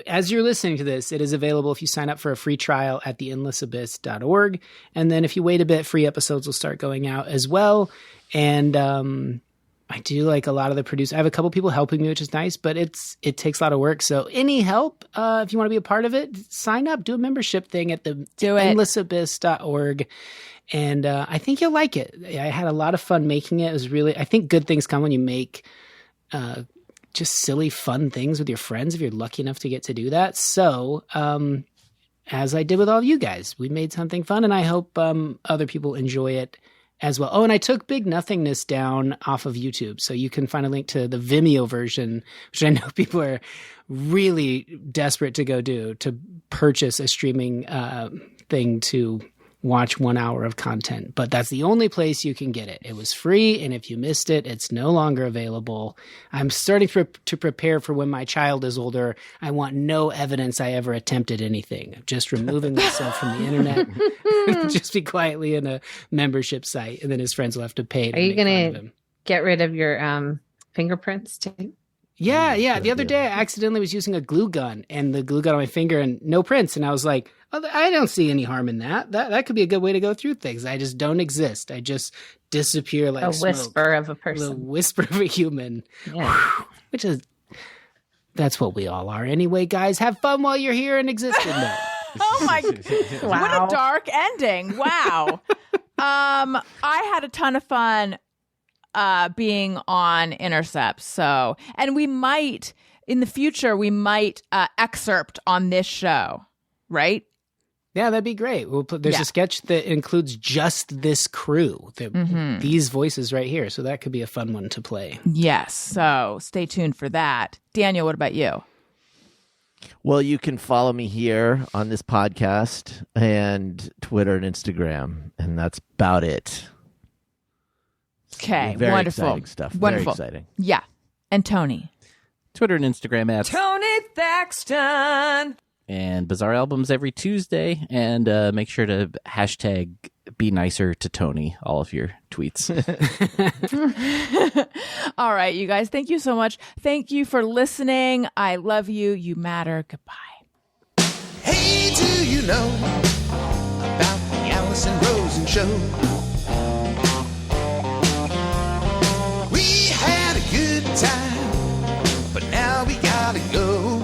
as you're listening to this, it is available if you sign up for a free trial at theendlessabyss.org. And then if you wait a bit, free episodes will start going out as well. And I do like a lot of the producers. I have a couple people helping me, which is nice, but it takes a lot of work. So any help, if you want to be a part of it, sign up, do a membership thing at the endlessabyss.org. And I think you'll like it. I had a lot of fun making it. It was really, I think good things come when you make just silly, fun things with your friends, if you're lucky enough to get to do that. So, as I did with all of you guys, we made something fun, and I hope other people enjoy it as well. Oh, and I took Big Nothingness down off of YouTube, so you can find a link to the Vimeo version, which I know people are really desperate to go do, to purchase a streaming thing to watch 1 hour of content. But that's the only place you can get it. It was free, and if you missed it, it's no longer available. I'm starting to prepare for when my child is older. I want no evidence I ever attempted anything. I'm just removing myself from the internet. Just be quietly in a membership site, and then his friends will have to pay to Are you make fun going of to him. get rid of your fingerprints too? Yeah. The other day I accidentally was using a glue gun, and the glue got on my finger and no prints. And I was like, oh, I don't see any harm in that. That could be a good way to go through things. I just don't exist. I just disappear like A smoke. whisper of a The person. whisper of a human. Yeah. Which is, that's what we all are. Anyway, guys, have fun while you're here and existing. No. Oh my! Wow. What a dark ending! Wow. I had a ton of fun being on Intercepts. So, and we might in the future excerpt on this show, right? Yeah, that'd be great. There's a sketch that includes just this crew, these voices right here. So that could be a fun one to play. Yes. So stay tuned for that. Daniel, what about you? Well, you can follow me here on this podcast and Twitter and Instagram, and that's about it. Okay. Very Wonderful exciting stuff. Wonderful. Very exciting. Yeah. And Tony. Twitter and Instagram at Tony Thaxton. and Bizarre Albums every Tuesday. And make sure to hashtag be nicer to Tony, all of your tweets. All right, you guys. Thank you so much. Thank you for listening. I love you. You matter. Goodbye. Hey, do you know about the Allison Rosen show? We had a good time, but now we gotta go.